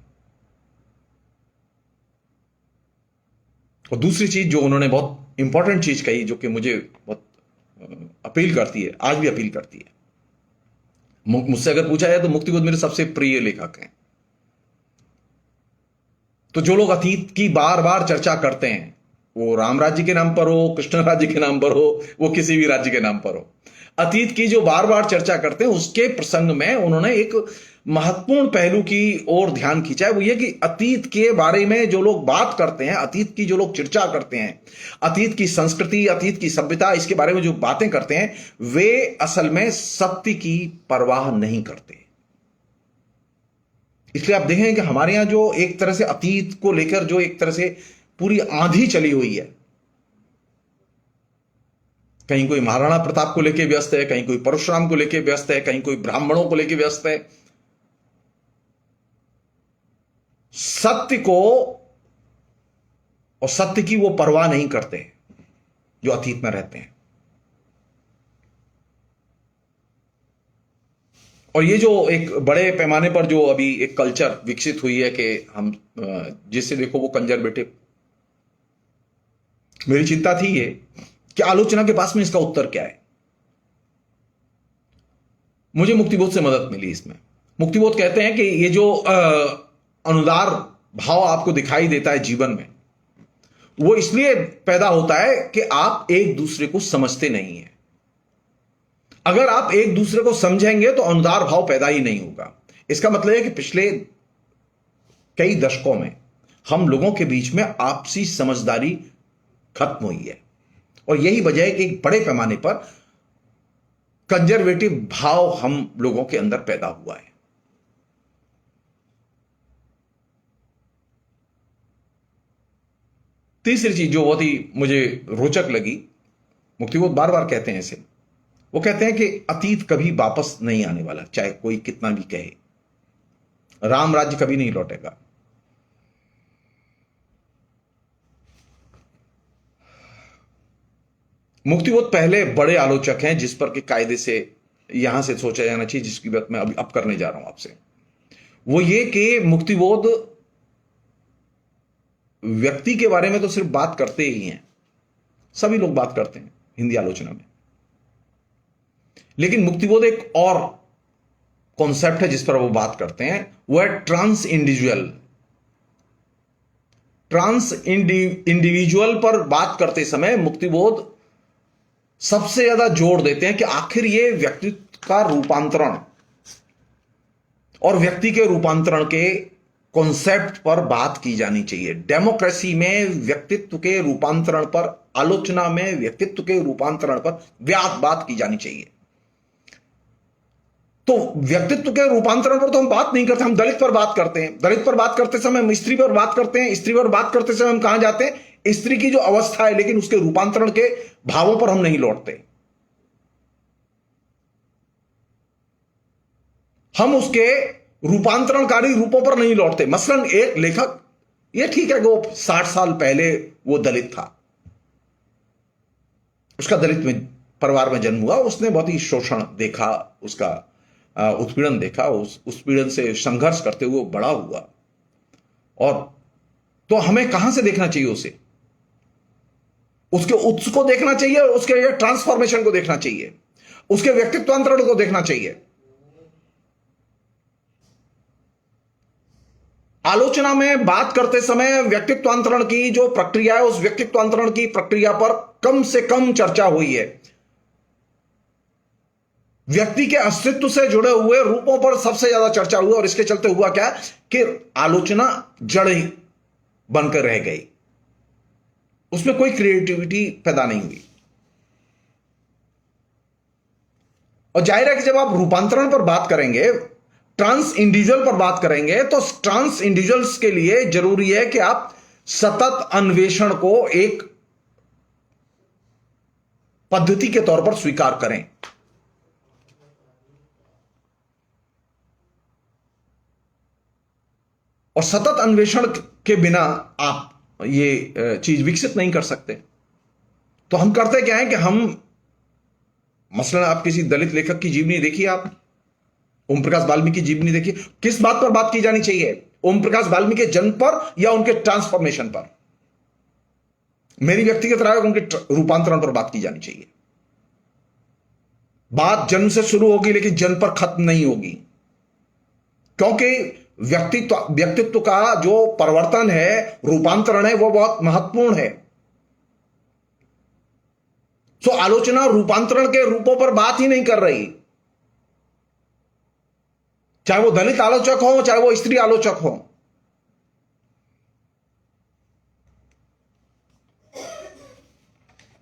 और दूसरी चीज जो उन्होंने बहुत इंपॉर्टेंट चीज कही, जो कि मुझे बहुत अपील करती है, आज भी अपील करती है। मुझसे अगर पूछा जाए तो मुक्तिबोध मेरे सबसे प्रिय लेखक हैं। तो जो लोग अतीत की बार बार चर्चा करते हैं, वो राम राज्य के नाम पर हो, कृष्ण राज्य के नाम पर हो, वो किसी भी राज्य के नाम पर हो, अतीत की जो बार बार चर्चा करते हैं, उसके प्रसंग में उन्होंने एक महत्वपूर्ण पहलू की ओर ध्यान खींचा है। वो ये कि अतीत के बारे में जो लोग बात करते हैं, अतीत की जो लोग चर्चा करते हैं, अतीत की संस्कृति, अतीत की सभ्यता, इसके बारे में जो बातें करते हैं, वे असल में सत्य की परवाह नहीं करते। इसलिए आप देखें कि हमारे यहां जो एक तरह से अतीत को लेकर जो एक तरह से पूरी आंधी चली हुई है, कहीं कोई महाराणा प्रताप को लेकर व्यस्त है, कहीं कोई परशुराम को लेकर व्यस्त है, कहीं कोई ब्राह्मणों को लेकर व्यस्त है। सत्य को और सत्य की वो परवाह नहीं करते जो अतीत में रहते हैं। और ये जो एक बड़े पैमाने पर जो अभी एक कल्चर विकसित हुई है कि हम जिससे देखो वो कंजर्वेटिव, मेरी चिंता थी ये कि आलोचना के पास में इसका उत्तर क्या है। मुझे मुक्तिबोध से मदद मिली इसमें। मुक्तिबोध कहते हैं कि ये जो अनुदार भाव आपको दिखाई देता है जीवन में, वो इसलिए पैदा होता है कि आप एक दूसरे को समझते नहीं हैं। अगर आप एक दूसरे को समझेंगे तो अनुदार भाव पैदा ही नहीं होगा। इसका मतलब है कि पिछले कई दशकों में हम लोगों के बीच में आपसी समझदारी खत्म हुई है, और यही वजह है कि एक बड़े पैमाने पर कंजर्वेटिव भाव हम लोगों के अंदर पैदा हुआ है। तीसरी चीज जो बहुत ही मुझे रोचक लगी, मुक्तिबोध बार बार कहते हैं इसे, वो कहते हैं कि अतीत कभी वापस नहीं आने वाला, चाहे कोई कितना भी कहे। राम राज्य कभी नहीं लौटेगा। मुक्तिबोध पहले बड़े आलोचक हैं जिस पर कि कायदे से यहां से सोचा जाना चाहिए, जिसकी बात मैं अभी अब करने जा रहा हूं आपसे। वो ये कि मुक्तिबोध व्यक्ति के बारे में तो सिर्फ बात करते ही हैं, सभी लोग बात करते हैं हिंदी आलोचना में, लेकिन मुक्तिबोध एक और कॉन्सेप्ट है जिस पर वो बात करते हैं, वो है ट्रांस इंडिविजुअल। ट्रांस इंडिविजुअल पर बात करते समय मुक्तिबोध सबसे ज्यादा जोर देते हैं कि आखिर ये व्यक्तित्व का रूपांतरण और व्यक्ति के रूपांतरण के कॉन्सेप्ट पर बात की जानी चाहिए। डेमोक्रेसी में व्यक्तित्व के रूपांतरण पर, आलोचना में व्यक्तित्व के रूपांतरण पर बात की जानी चाहिए। तो व्यक्तित्व के रूपांतरण पर तो हम बात नहीं करते, हम दलित पर बात करते हैं। दलित पर बात करते समय हम स्त्री पर बात करते हैं, स्त्री पर बात करते समय हम कहां जाते हैं, स्त्री की जो अवस्था है, लेकिन उसके रूपांतरण के भावों पर हम नहीं लौटते। हम उसके रूपांतरणकारी रूपों पर नहीं लौटते। मसलन एक लेखक, ये ठीक है कि वो 60 साल पहले वो दलित था, उसका दलित में परिवार में जन्म हुआ, उसने बहुत ही शोषण देखा, उसका उत्पीड़न देखा, उस उत्पीड़न से संघर्ष करते हुए बड़ा हुआ। और तो हमें कहां से देखना चाहिए उसे? उसके उत्स को देखना चाहिए और उसके ट्रांसफॉर्मेशन को देखना चाहिए, उसके व्यक्तित्वांतरण को देखना चाहिए। आलोचना में बात करते समय व्यक्तित्वांतरण की जो प्रक्रिया है, उस व्यक्तित्वांतरण की प्रक्रिया पर कम से कम चर्चा हुई है। व्यक्ति के अस्तित्व से जुड़े हुए रूपों पर सबसे ज्यादा चर्चा हुई, और इसके चलते हुआ क्या कि आलोचना जड़ ही बनकर रह गई, उसमें कोई क्रिएटिविटी पैदा नहीं हुई। और जाहिर है कि जब आप रूपांतरण पर बात करेंगे, ट्रांस इंडिविजुअल पर बात करेंगे, तो ट्रांस इंडिविजुअल्स के लिए जरूरी है कि आप सतत अन्वेषण को एक पद्धति के तौर पर स्वीकार करें। और सतत अन्वेषण के बिना आप ये चीज विकसित नहीं कर सकते। तो हम करते क्या है कि हम, मसलन आप किसी दलित लेखक की जीवनी देखिए, आप ओम प्रकाश वाल्मीकि की जीवनी देखिए, किस बात पर बात की जानी चाहिए? ओम प्रकाश वाल्मीकि के जन्म पर या उनके ट्रांसफॉर्मेशन पर? मेरी व्यक्तिगत राय उनके रूपांतरण पर बात की जानी चाहिए। बात जन्म से शुरू होगी लेकिन जन्म पर खत्म नहीं होगी, क्योंकि व्यक्तित्व का जो परिवर्तन है, रूपांतरण है, वो बहुत महत्वपूर्ण है। तो आलोचना रूपांतरण के रूपों पर बात ही नहीं कर रही, चाहे वो दलित आलोचक हो, चाहे वो स्त्री आलोचक हो।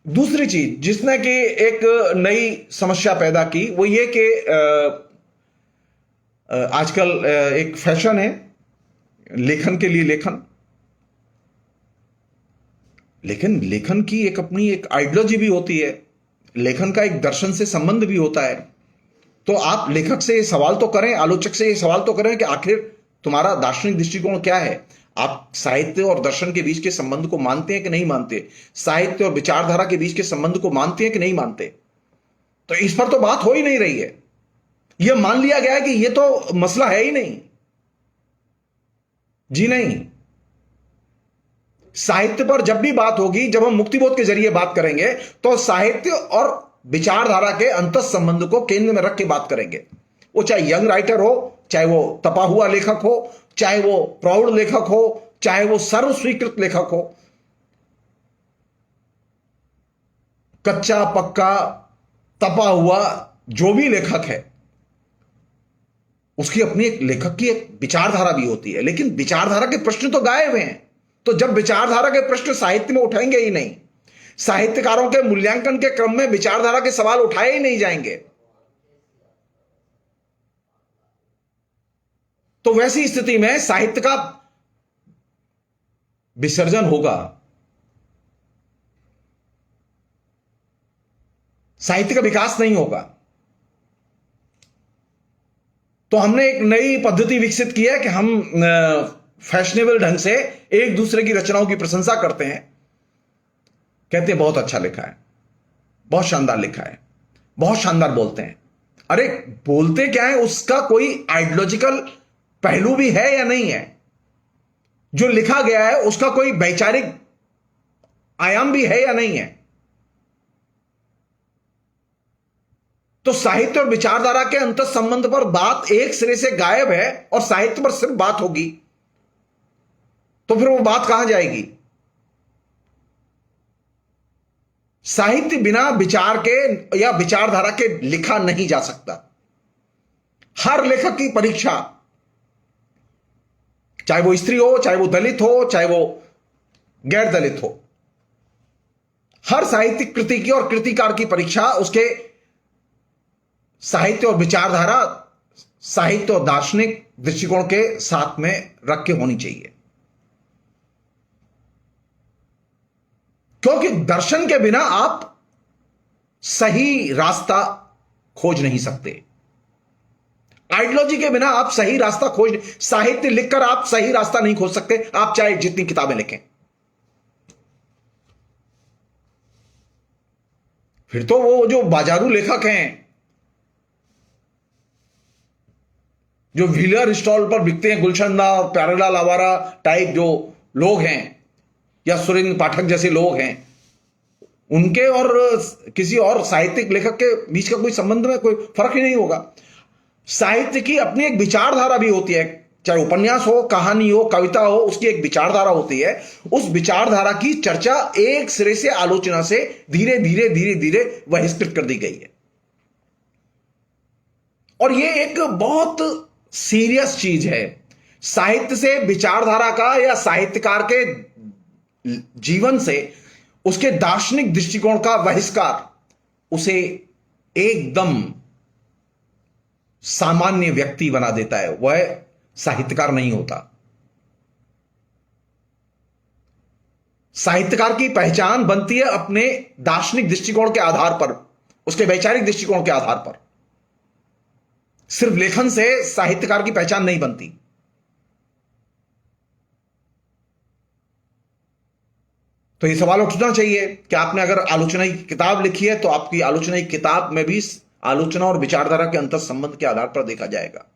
दूसरी चीज जिसने कि एक नई समस्या पैदा की, वो ये कि आजकल एक फैशन है लेखन के लिए लेखन, लेकिन लेखन की एक अपनी एक आइडियोलॉजी भी होती है, लेखन का एक दर्शन से संबंध भी होता है। तो आप लेखक से ये सवाल तो करें, आलोचक से ये सवाल तो करें कि आखिर तुम्हारा दार्शनिक दृष्टिकोण क्या है? आप साहित्य और दर्शन के बीच के संबंध को मानते हैं कि नहीं मानते? साहित्य और विचारधारा के बीच के संबंध को मानते हैं कि नहीं मानते? तो इस पर तो बात हो ही नहीं रही है। यह मान लिया गया है कि यह तो मसला है ही नहीं। जी नहीं, साहित्य पर जब भी बात होगी, जब हम मुक्तिबोध के जरिए बात करेंगे, तो साहित्य और विचारधारा के अंतः संबंध को केंद्र में रख के बात करेंगे। वो चाहे यंग राइटर हो, चाहे वो तपा हुआ लेखक हो, चाहे वो प्रौढ़ लेखक हो, चाहे वो सर्व स्वीकृत लेखक हो, कच्चा पक्का तपा हुआ जो भी लेखक है, उसकी अपनी एक लेखक की एक विचारधारा भी होती है। लेकिन विचारधारा के प्रश्न तो गायब हैं। तो जब विचारधारा के प्रश्न साहित्य में उठाएंगे ही नहीं, साहित्यकारों के मूल्यांकन के क्रम में विचारधारा के सवाल उठाए ही नहीं जाएंगे, तो वैसी स्थिति में साहित्य का विसर्जन होगा, साहित्य का विकास नहीं होगा। तो हमने एक नई पद्धति विकसित की है कि हम फैशनेबल ढंग से एक दूसरे की रचनाओं की प्रशंसा करते हैं, कहते हैं बहुत अच्छा लिखा है, बहुत शानदार लिखा है, बहुत शानदार बोलते हैं। अरे बोलते क्या है, उसका कोई आइडियोलॉजिकल पहलू भी है या नहीं है? जो लिखा गया है उसका कोई वैचारिक आयाम भी है या नहीं है? तो साहित्य और विचारधारा के अंतर संबंध पर बात एक सिरे से गायब है, और साहित्य पर सिर्फ बात होगी, तो फिर वो बात कहां जाएगी? साहित्य बिना विचार के या विचारधारा के लिखा नहीं जा सकता। हर लेखक की परीक्षा, चाहे वो स्त्री हो, चाहे वो दलित हो, चाहे वो गैर दलित हो, हर साहित्यिक कृति की और कृतिकार की परीक्षा उसके साहित्य और विचारधारा, साहित्य और दार्शनिक दृष्टिकोण के साथ में रख के होनी चाहिए। क्योंकि दर्शन के बिना आप सही रास्ता खोज नहीं सकते, आइडियोलॉजी के बिना आप सही रास्ता खोज, साहित्य लिखकर आप सही रास्ता नहीं खोज सकते, आप चाहे जितनी किताबें लिखें। फिर तो वो जो बाजारू लेखक हैं, जो व्हीलर स्टॉल पर बिकते हैं, गुलशंदा और प्यारेलाल आवारा टाइप जो लोग हैं, या सुरेंद्र पाठक जैसे लोग हैं, उनके और किसी और साहित्यिक लेखक के बीच का कोई संबंध में कोई फर्क ही नहीं होगा। साहित्य की अपनी एक विचारधारा भी होती है, चाहे उपन्यास हो, कहानी हो, कविता हो, उसकी एक विचारधारा होती है। उस विचारधारा की चर्चा एक सिरे से आलोचना से धीरे धीरे धीरे धीरे बहिष्कृत कर दी गई है। और यह एक बहुत सीरियस चीज है। साहित्य से विचारधारा का या साहित्यकार के जीवन से उसके दार्शनिक दृष्टिकोण का बहिष्कार उसे एकदम सामान्य व्यक्ति बना देता है, वह साहित्यकार नहीं होता। साहित्यकार की पहचान बनती है अपने दार्शनिक दृष्टिकोण के आधार पर, उसके वैचारिक दृष्टिकोण के आधार पर। सिर्फ लेखन से साहित्यकार की पहचान नहीं बनती। तो यह सवाल उठना चाहिए कि आपने अगर आलोचनाई किताब लिखी है तो आपकी आलोचनाई किताब में भी आलोचना और विचारधारा के अंतर संबंध के आधार पर देखा जाएगा।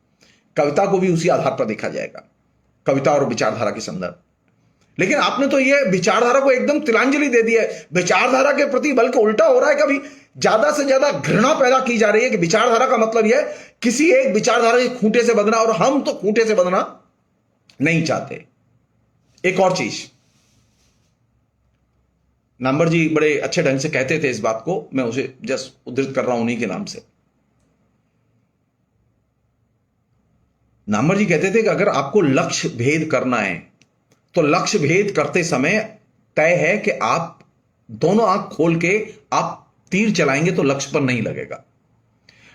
कविता को भी उसी आधार पर देखा जाएगा, कविता और विचारधारा के संदर्भ। लेकिन आपने तो यह विचारधारा को एकदम तिलांजलि दे दी है। विचारधारा के प्रति बल्कि उल्टा हो रहा है, कभी ज्यादा से ज्यादा घृणा पैदा की जा रही है कि विचारधारा का मतलब यह है किसी एक विचारधारा के खूंटे से बंधना, और हम तो खूंटे से बंधना नहीं चाहते। एक और चीज, नाम्बर जी बड़े अच्छे ढंग से कहते थे इस बात को, मैं उसे जस्ट उद्धृत कर रहा हूं उन्हीं के नाम से। नाम्बर जी कहते थे कि अगर आपको लक्ष्य भेद करना है तो लक्ष्य भेद करते समय तय है कि आप दोनों आंख खोल के आप तीर चलाएंगे तो लक्ष्य पर नहीं लगेगा।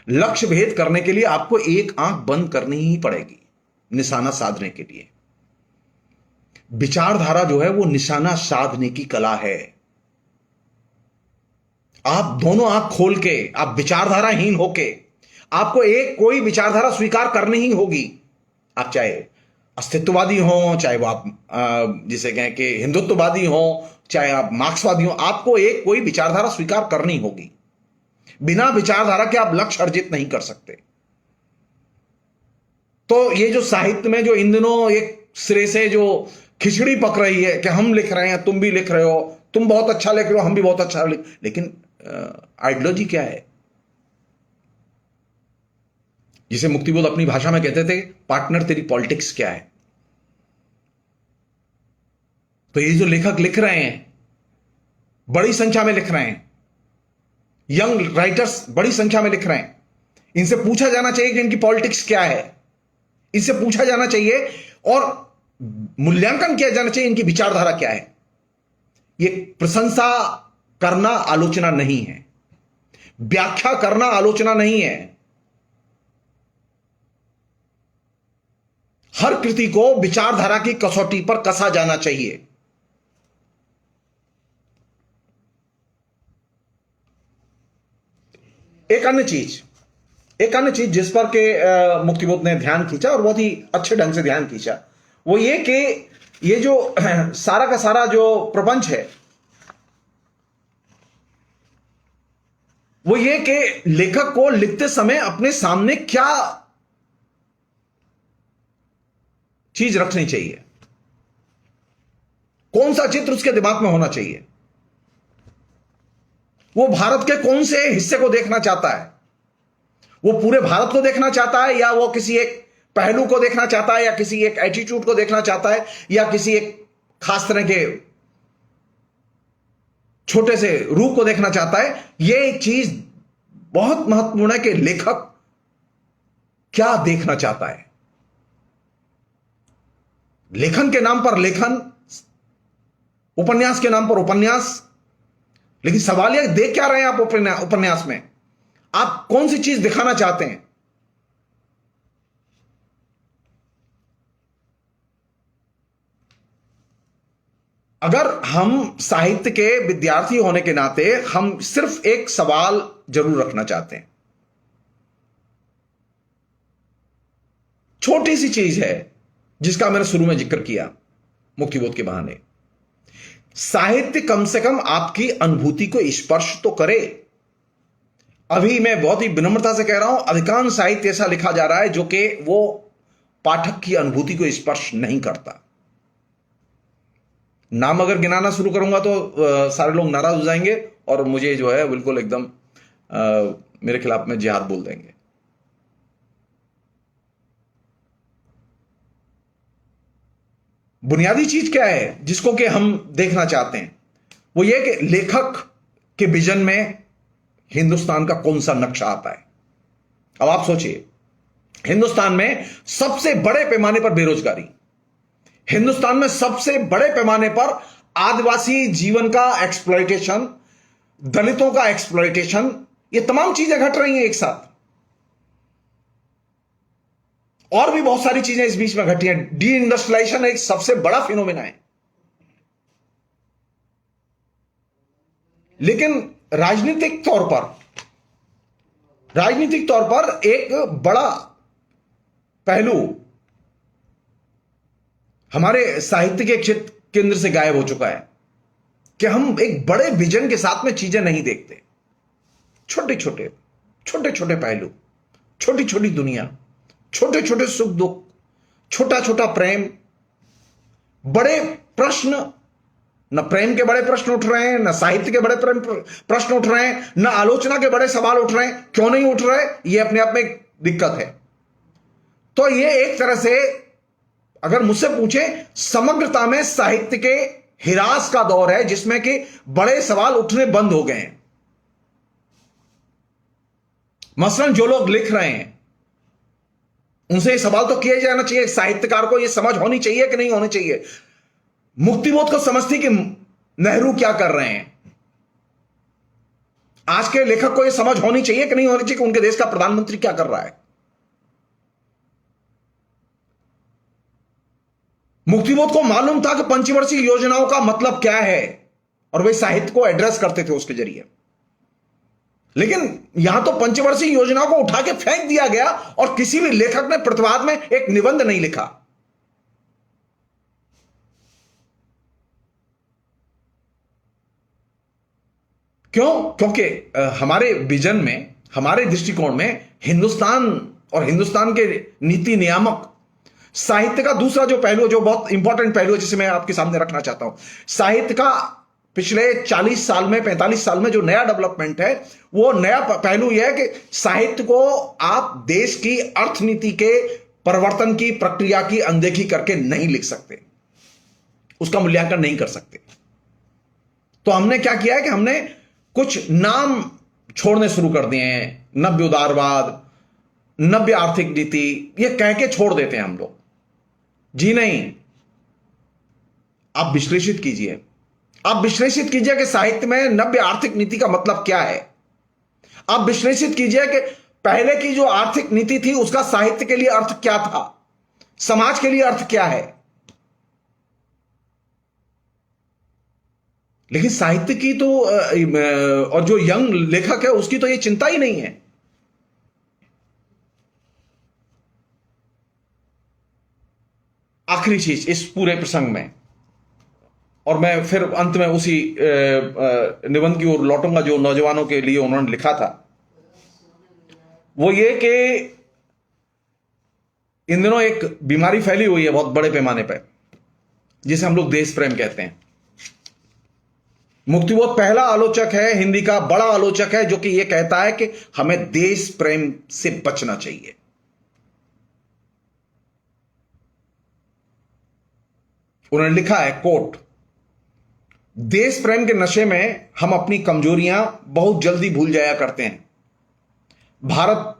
लक्ष्य भेद करने के लिए आपको एक आंख बंद करनी ही पड़ेगी निशाना साधने के लिए। विचारधारा जो है वो निशाना साधने की कला है। आप दोनों आंख खोल के, आप विचारधाराहीन होके, आपको एक कोई विचारधारा स्वीकार करनी ही होगी। आप चाहे अस्तित्ववादी हो, चाहे वो आप जिसे कहें कि हिंदुत्ववादी हो, चाहे आप मार्क्सवादी हो, आपको एक कोई विचारधारा स्वीकार करनी होगी। बिना विचारधारा के आप लक्ष्य अर्जित नहीं कर सकते। तो ये जो साहित्य में जो इन दिनों एक सिरे से जो खिचड़ी पक रही है कि हम लिख रहे हैं, तुम भी लिख रहे हो, तुम बहुत अच्छा लिख रहे हो, हम भी बहुत अच्छा लेकिन आइडियोलॉजी क्या है? जिसे मुक्तिबोध अपनी भाषा में कहते थे, पार्टनर तेरी पॉलिटिक्स क्या है? तो ये जो लेखक लिख रहे हैं, बड़ी संख्या में लिख रहे हैं, यंग राइटर्स बड़ी संख्या में लिख रहे हैं, इनसे पूछा जाना चाहिए कि इनकी पॉलिटिक्स क्या है। इनसे पूछा जाना चाहिए और मूल्यांकन किया जाना चाहिए इनकी विचारधारा क्या है। ये प्रशंसा करना आलोचना नहीं है, व्याख्या करना आलोचना नहीं है। हर कृति को विचारधारा की कसौटी पर कसा जाना चाहिए। एक अन्य चीज जिस पर के मुक्तिबोध ने ध्यान खींचा और बहुत ही अच्छे ढंग से ध्यान खींचा, वो ये कि ये जो सारा का सारा जो प्रपंच है, वो ये कि लेखक को लिखते समय अपने सामने क्या चीज रखनी चाहिए, कौन सा चित्र उसके दिमाग में होना चाहिए, वो भारत के कौन से हिस्से को देखना चाहता है, वो पूरे भारत को देखना चाहता है, या वो किसी एक पहलू को देखना चाहता है, या किसी एक एटीट्यूड को देखना चाहता है, या किसी एक खास तरह के छोटे से रूप को देखना चाहता है। यह एक चीज बहुत महत्वपूर्ण है कि लेखक क्या देखना चाहता है। लेखन के नाम पर लेखन, उपन्यास के नाम पर उपन्यास, लेकिन सवाल यह देख क्या रहे हैं आप उपन्यास में? आप कौन सी चीज दिखाना चाहते हैं? अगर हम साहित्य के विद्यार्थी होने के नाते हम सिर्फ एक सवाल जरूर रखना चाहते हैं। छोटी सी चीज है जिसका मैंने शुरू में जिक्र किया मुक्तिबोध के बहाने। साहित्य कम से कम आपकी अनुभूति को स्पर्श तो करे। अभी मैं बहुत ही विनम्रता से कह रहा हूं, अधिकांश साहित्य ऐसा लिखा जा रहा है जो कि वो पाठक की अनुभूति को स्पर्श नहीं करता। नाम अगर गिनाना शुरू करूंगा तो सारे लोग नाराज हो जाएंगे और मुझे जो है बिल्कुल एकदम मेरे खिलाफ में जिहाद बोल देंगे। बुनियादी चीज क्या है जिसको कि हम देखना चाहते हैं, वो ये कि लेखक के विजन में हिंदुस्तान का कौन सा नक्शा आता है। अब आप सोचिए, हिंदुस्तान में सबसे बड़े पैमाने पर बेरोजगारी, हिंदुस्तान में सबसे बड़े पैमाने पर आदिवासी जीवन का एक्सप्लॉयटेशन, दलितों का एक्सप्लॉयटेशन, ये तमाम चीजें घट रही हैं एक साथ। और भी बहुत सारी चीजें इस बीच में घटी हैं। डी इंडस्ट्रियलाइजेशन एक सबसे बड़ा फिनोमेना है। लेकिन राजनीतिक तौर पर एक बड़ा पहलू हमारे साहित्य के क्षेत्र केंद्र से गायब हो चुका है कि हम एक बड़े विजन के साथ में चीजें नहीं देखते। छोटे छोटे पहलू, छोटी छोटी दुनिया, छोटे छोटे सुख दुख, छोटा छोटा प्रेम, बड़े प्रश्न, न प्रेम के बड़े प्रश्न उठ रहे हैं, न साहित्य के बड़े प्रश्न उठ रहे हैं, न आलोचना के बड़े सवाल उठ रहे हैं। क्यों नहीं उठ रहे, यह अपने आप में एक दिक्कत है। तो यह एक तरह से अगर मुझसे पूछे, समग्रता में साहित्य के हिरास का दौर है जिसमें कि बड़े सवाल उठने बंद हो गए हैं। मसलन जो लोग लिख रहे हैं उनसे यह सवाल तो किया जाना चाहिए, साहित्यकार को यह समझ होनी चाहिए कि नहीं होनी चाहिए। मुक्तिबोध को समझती कि नेहरू क्या कर रहे हैं। आज के लेखक को यह समझ होनी चाहिए कि नहीं होनी चाहिए कि उनके देश का प्रधानमंत्री क्या कर रहा है। मुक्तिबोध को मालूम था कि पंचवर्षीय योजनाओं का मतलब क्या है और वे साहित्य को एड्रेस करते थे उसके जरिए। लेकिन यहां तो पंचवर्षीय योजनाओं को उठा के फेंक दिया गया और किसी भी लेखक ने प्रतिवाद में एक निबंध नहीं लिखा। क्यों? क्योंकि हमारे विजन में, हमारे दृष्टिकोण में हिंदुस्तान और हिंदुस्तान के नीति नियामक साहित्य का दूसरा जो पहलू, जो बहुत इंपॉर्टेंट पहलू है जिसे मैं आपके सामने रखना चाहता हूं, साहित्य का पिछले 40 साल में, 45 साल में जो नया डेवलपमेंट है, वो नया पहलू यह है कि साहित्य को आप देश की अर्थनीति के परिवर्तन की प्रक्रिया की अनदेखी करके नहीं लिख सकते, उसका मूल्यांकन नहीं कर सकते। तो हमने क्या किया है कि हमने कुछ नाम छोड़ने शुरू कर दिए हैं। नव्य उदारवाद, नव्य आर्थिक नीति, ये कह के छोड़ देते हैं हम लोग। जी नहीं, आप विश्लेषित कीजिए, आप विश्लेषित कीजिए कि साहित्य में नव्य आर्थिक नीति का मतलब क्या है। आप विश्लेषित कीजिए कि पहले की जो आर्थिक नीति थी उसका साहित्य के लिए अर्थ क्या था, समाज के लिए अर्थ क्या है। लेकिन साहित्य की तो और जो यंग लेखक है उसकी तो ये चिंता ही नहीं है। आखिरी चीज इस पूरे प्रसंग में, और मैं फिर अंत में उसी निबंध की ओर लौटूंगा जो नौजवानों के लिए उन्होंने लिखा था, वो ये कि इन दिनों एक बीमारी फैली हुई है बहुत बड़े पैमाने पर जिसे हम लोग देश प्रेम कहते हैं। मुक्तिबोध पहला आलोचक है, हिंदी का बड़ा आलोचक है, जो कि यह कहता है कि हमें देश प्रेम से बचना चाहिए। उन्होंने लिखा है, कोट, देश प्रेम के नशे में हम अपनी कमजोरियां बहुत जल्दी भूल जाया करते हैं। भारत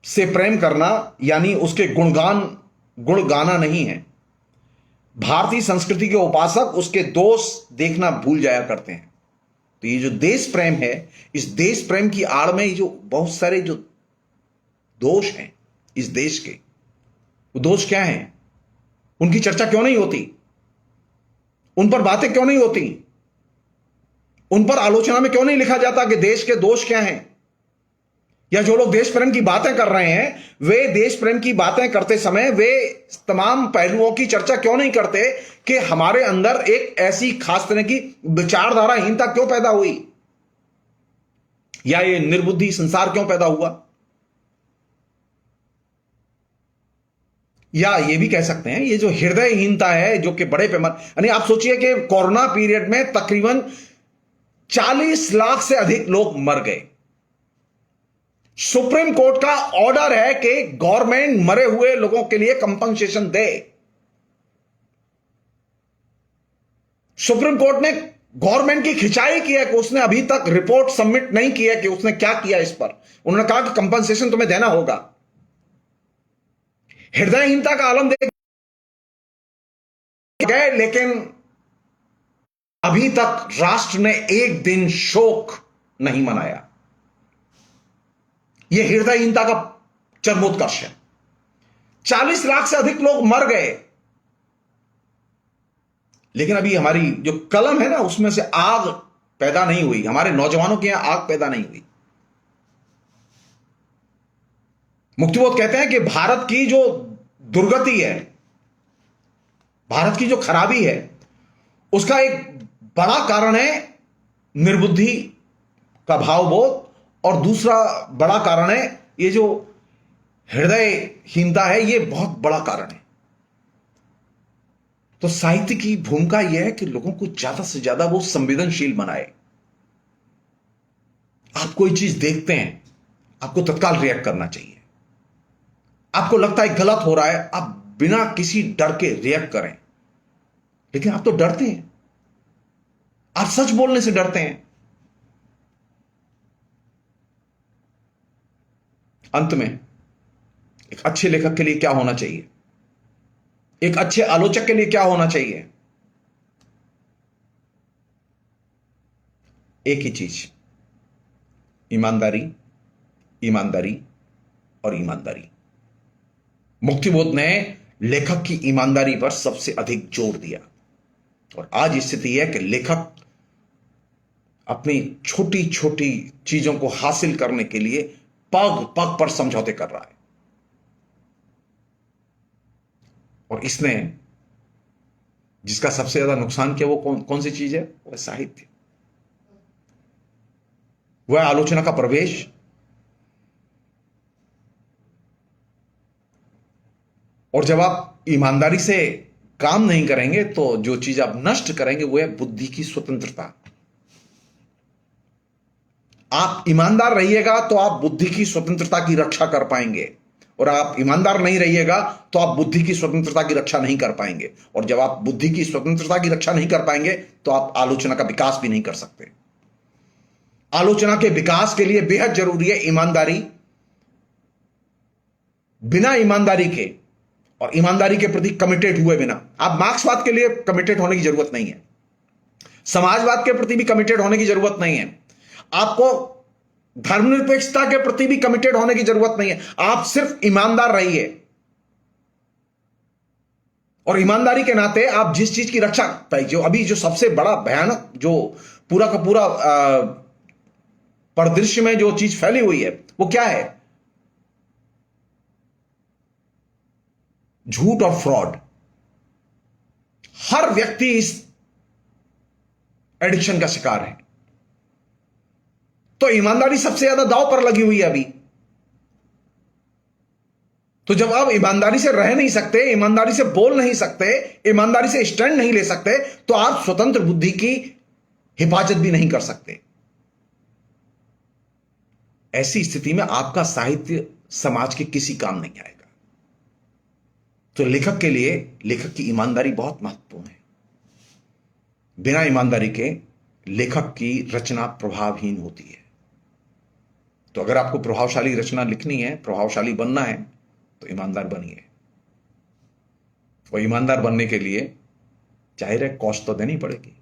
से प्रेम करना यानी उसके गुण गाना नहीं है। भारतीय संस्कृति के उपासक उसके दोष देखना भूल जाया करते हैं। तो ये जो देश प्रेम है, इस देश प्रेम की आड़ में ये जो बहुत सारे जो दोष हैं इस देश के, वो दोष क्या हैं? उनकी चर्चा क्यों नहीं होती? उन पर बातें क्यों नहीं होती? उन पर आलोचना में क्यों नहीं लिखा जाता कि देश के दोष क्या हैं? या जो लोग देश प्रेम की बातें कर रहे हैं, वे देश प्रेम की बातें करते समय वे तमाम पहलुओं की चर्चा क्यों नहीं करते कि हमारे अंदर एक ऐसी खास तरह की विचारधाराहीनता क्यों पैदा हुई, या ये निर्बुद्धि संसार क्यों पैदा हुआ? या ये भी कह सकते हैं ये जो हृदयहीनता है जो कि बड़े पैमाने, यानी आप सोचिए कि कोरोना पीरियड में तकरीबन 40 लाख से अधिक लोग मर गए। सुप्रीम कोर्ट का ऑर्डर है कि गवर्नमेंट मरे हुए लोगों के लिए कंपनसेशन दे। सुप्रीम कोर्ट ने गवर्नमेंट की खिंचाई की है कि उसने अभी तक रिपोर्ट सबमिट नहीं की है कि उसने क्या किया इस पर। उन्होंने कहा कि कंपनसेशन तुम्हें देना होगा। हृदयहीनता का आलम देख गए, लेकिन अभी तक राष्ट्र ने एक दिन शोक नहीं मनाया। यह हृदयहीनता का चरमोत्कर्ष है। 40 लाख से अधिक लोग मर गए, लेकिन अभी हमारी जो कलम है ना उसमें से आग पैदा नहीं हुई। हमारे नौजवानों के यहां आग पैदा नहीं हुई। मुक्तिबोध कहते हैं कि भारत की जो दुर्गति है, भारत की जो खराबी है, उसका एक बड़ा कारण है निर्बुद्धि का भावबोध, और दूसरा बड़ा कारण है ये जो हृदयहीनता है। ये बहुत बड़ा कारण है। तो साहित्य की भूमिका यह है कि लोगों को ज्यादा से ज्यादा वो संवेदनशील बनाए। आप कोई चीज देखते हैं, आपको तत्काल रिएक्ट करना चाहिए। आपको लगता है गलत हो रहा है, आप बिना किसी डर के रिएक्ट करें। लेकिन आप तो डरते हैं, आप सच बोलने से डरते हैं। अंत में एक अच्छे लेखक के लिए क्या होना चाहिए, एक अच्छे आलोचक के लिए क्या होना चाहिए? एक ही चीज, ईमानदारी, ईमानदारी और ईमानदारी। मुक्तिबोध ने लेखक की ईमानदारी पर सबसे अधिक जोर दिया, और आज स्थिति है कि लेखक अपनी छोटी छोटी चीजों को हासिल करने के लिए पग पग पर समझौते कर रहा है। और इसने जिसका सबसे ज्यादा नुकसान किया वो कौन सी चीज है? वह साहित्य, वह आलोचना का प्रवेश। और जब आप ईमानदारी से काम नहीं करेंगे तो जो चीज आप नष्ट करेंगे वो है बुद्धि की स्वतंत्रता। आप ईमानदार रहिएगा तो आप बुद्धि की स्वतंत्रता की रक्षा कर पाएंगे, और आप ईमानदार नहीं रहिएगा तो आप बुद्धि की स्वतंत्रता की रक्षा नहीं कर पाएंगे। और जब आप बुद्धि की स्वतंत्रता की रक्षा नहीं कर पाएंगे तो आप आलोचना का विकास भी नहीं कर सकते। आलोचना के विकास के लिए बेहद जरूरी है ईमानदारी। बिना ईमानदारी के और ईमानदारी के प्रति कमिटेड हुए बिना, आप मार्क्सवाद के लिए कमिटेड होने की जरूरत नहीं है, समाजवाद के प्रति भी कमिटेड होने की जरूरत नहीं है, आपको धर्मनिरपेक्षता के प्रति भी कमिटेड होने की जरूरत नहीं है। आप सिर्फ ईमानदार रहिए, और ईमानदारी के नाते आप जिस चीज की रक्षा पाई, जो अभी जो सबसे बड़ा भयानक जो पूरा का पूरा परिदृश्य में जो चीज फैली हुई है वो क्या है? झूठ और फ्रॉड। हर व्यक्ति इस एडिक्शन का शिकार है। तो ईमानदारी सबसे ज्यादा दांव पर लगी हुई है अभी। तो जब आप ईमानदारी से रह नहीं सकते, ईमानदारी से बोल नहीं सकते, ईमानदारी से स्टैंड नहीं ले सकते, तो आप स्वतंत्र बुद्धि की हिफाजत भी नहीं कर सकते। ऐसी स्थिति में आपका साहित्य समाज के किसी काम नहीं आएगा। तो लेखक के लिए लेखक की ईमानदारी बहुत महत्वपूर्ण है। बिना ईमानदारी के लेखक की रचना प्रभावहीन होती है। तो अगर आपको प्रभावशाली रचना लिखनी है, प्रभावशाली बनना है, तो ईमानदार बनिए। और ईमानदार बनने के लिए जाहिर है कॉस्ट तो देनी पड़ेगी।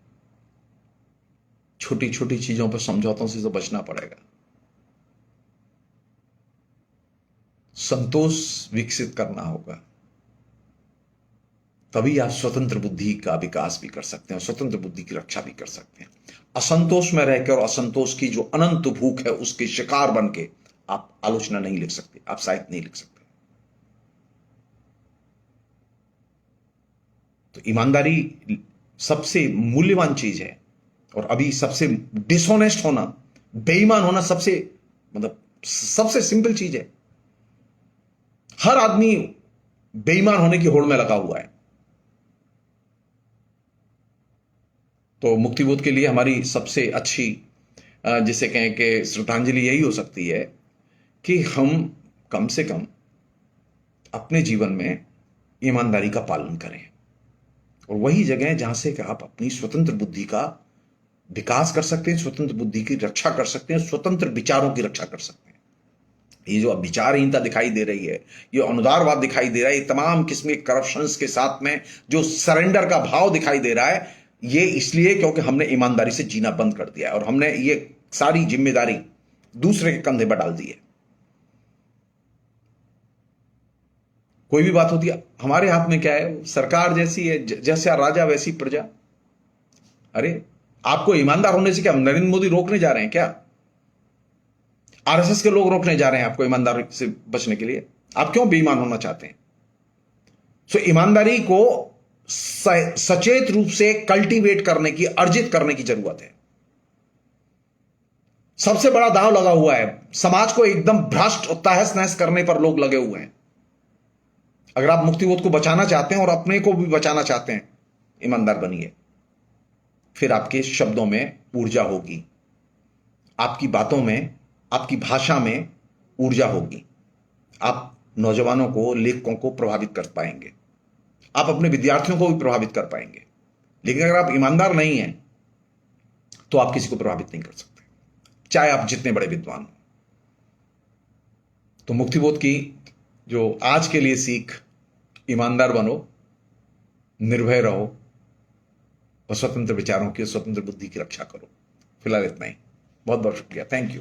छोटी छोटी चीजों पर समझौतों से तो बचना पड़ेगा। संतोष विकसित करना होगा, तभी आप स्वतंत्र बुद्धि का विकास भी कर सकते हैं और स्वतंत्र बुद्धि की रक्षा भी कर सकते हैं। असंतोष में रहकर और असंतोष की जो अनंत भूख है उसके शिकार बन के आप आलोचना नहीं लिख सकते, आप साहित्य नहीं लिख सकते। तो ईमानदारी सबसे मूल्यवान चीज है, और अभी सबसे डिसऑनेस्ट होना, बेईमान होना सबसे सिंपल चीज है। हर आदमी बेईमान होने की होड़ में लगा हुआ है। तो मुक्तिबोध के लिए हमारी सबसे अच्छी जिसे कहें कि श्रद्धांजलि यही हो सकती है कि हम कम से कम अपने जीवन में ईमानदारी का पालन करें, और वही जगह है जहां से कि आप अपनी स्वतंत्र बुद्धि का विकास कर सकते हैं, स्वतंत्र बुद्धि की रक्षा कर सकते हैं, स्वतंत्र विचारों की रक्षा कर सकते हैं। ये जो अब विचारहीनता दिखाई दे रही है, ये अनुदारवाद दिखाई दे रहा है, ये तमाम किस्म के करप्शंस के साथ में जो सरेंडर का भाव दिखाई दे रहा है, ये इसलिए क्योंकि हमने ईमानदारी से जीना बंद कर दिया है और हमने ये सारी जिम्मेदारी दूसरे के कंधे पर डाल दी है। कोई भी बात होती है, हमारे हाथ में क्या है, सरकार जैसी है, जैसा राजा वैसी प्रजा। अरे आपको ईमानदार होने से क्या नरेंद्र मोदी रोकने जा रहे हैं क्या? आरएसएस के लोग रोकने जा रहे हैं आपको ईमानदारी से बचने के लिए? आप क्यों बेईमान होना चाहते हैं? सो ईमानदारी को सचेत रूप से कल्टीवेट करने की, अर्जित करने की जरूरत है। सबसे बड़ा दांव लगा हुआ है, समाज को एकदम भ्रष्ट और तहस नहस करने पर लोग लगे हुए हैं। अगर आप मुक्तिबोध को बचाना चाहते हैं और अपने को भी बचाना चाहते हैं, ईमानदार बनिए। फिर आपके शब्दों में ऊर्जा होगी, आपकी बातों में, आपकी भाषा में ऊर्जा होगी। आप नौजवानों को, लेखकों को प्रभावित कर पाएंगे, आप अपने विद्यार्थियों को भी प्रभावित कर पाएंगे। लेकिन अगर आप ईमानदार नहीं हैं तो आप किसी को प्रभावित नहीं कर सकते, चाहे आप जितने बड़े विद्वान हो। तो मुक्तिबोध की जो आज के लिए सीख, ईमानदार बनो, निर्भय रहो और स्वतंत्र विचारों की, स्वतंत्र बुद्धि की रक्षा करो। फिलहाल इतना ही। बहुत बहुत शुक्रिया। Thank you.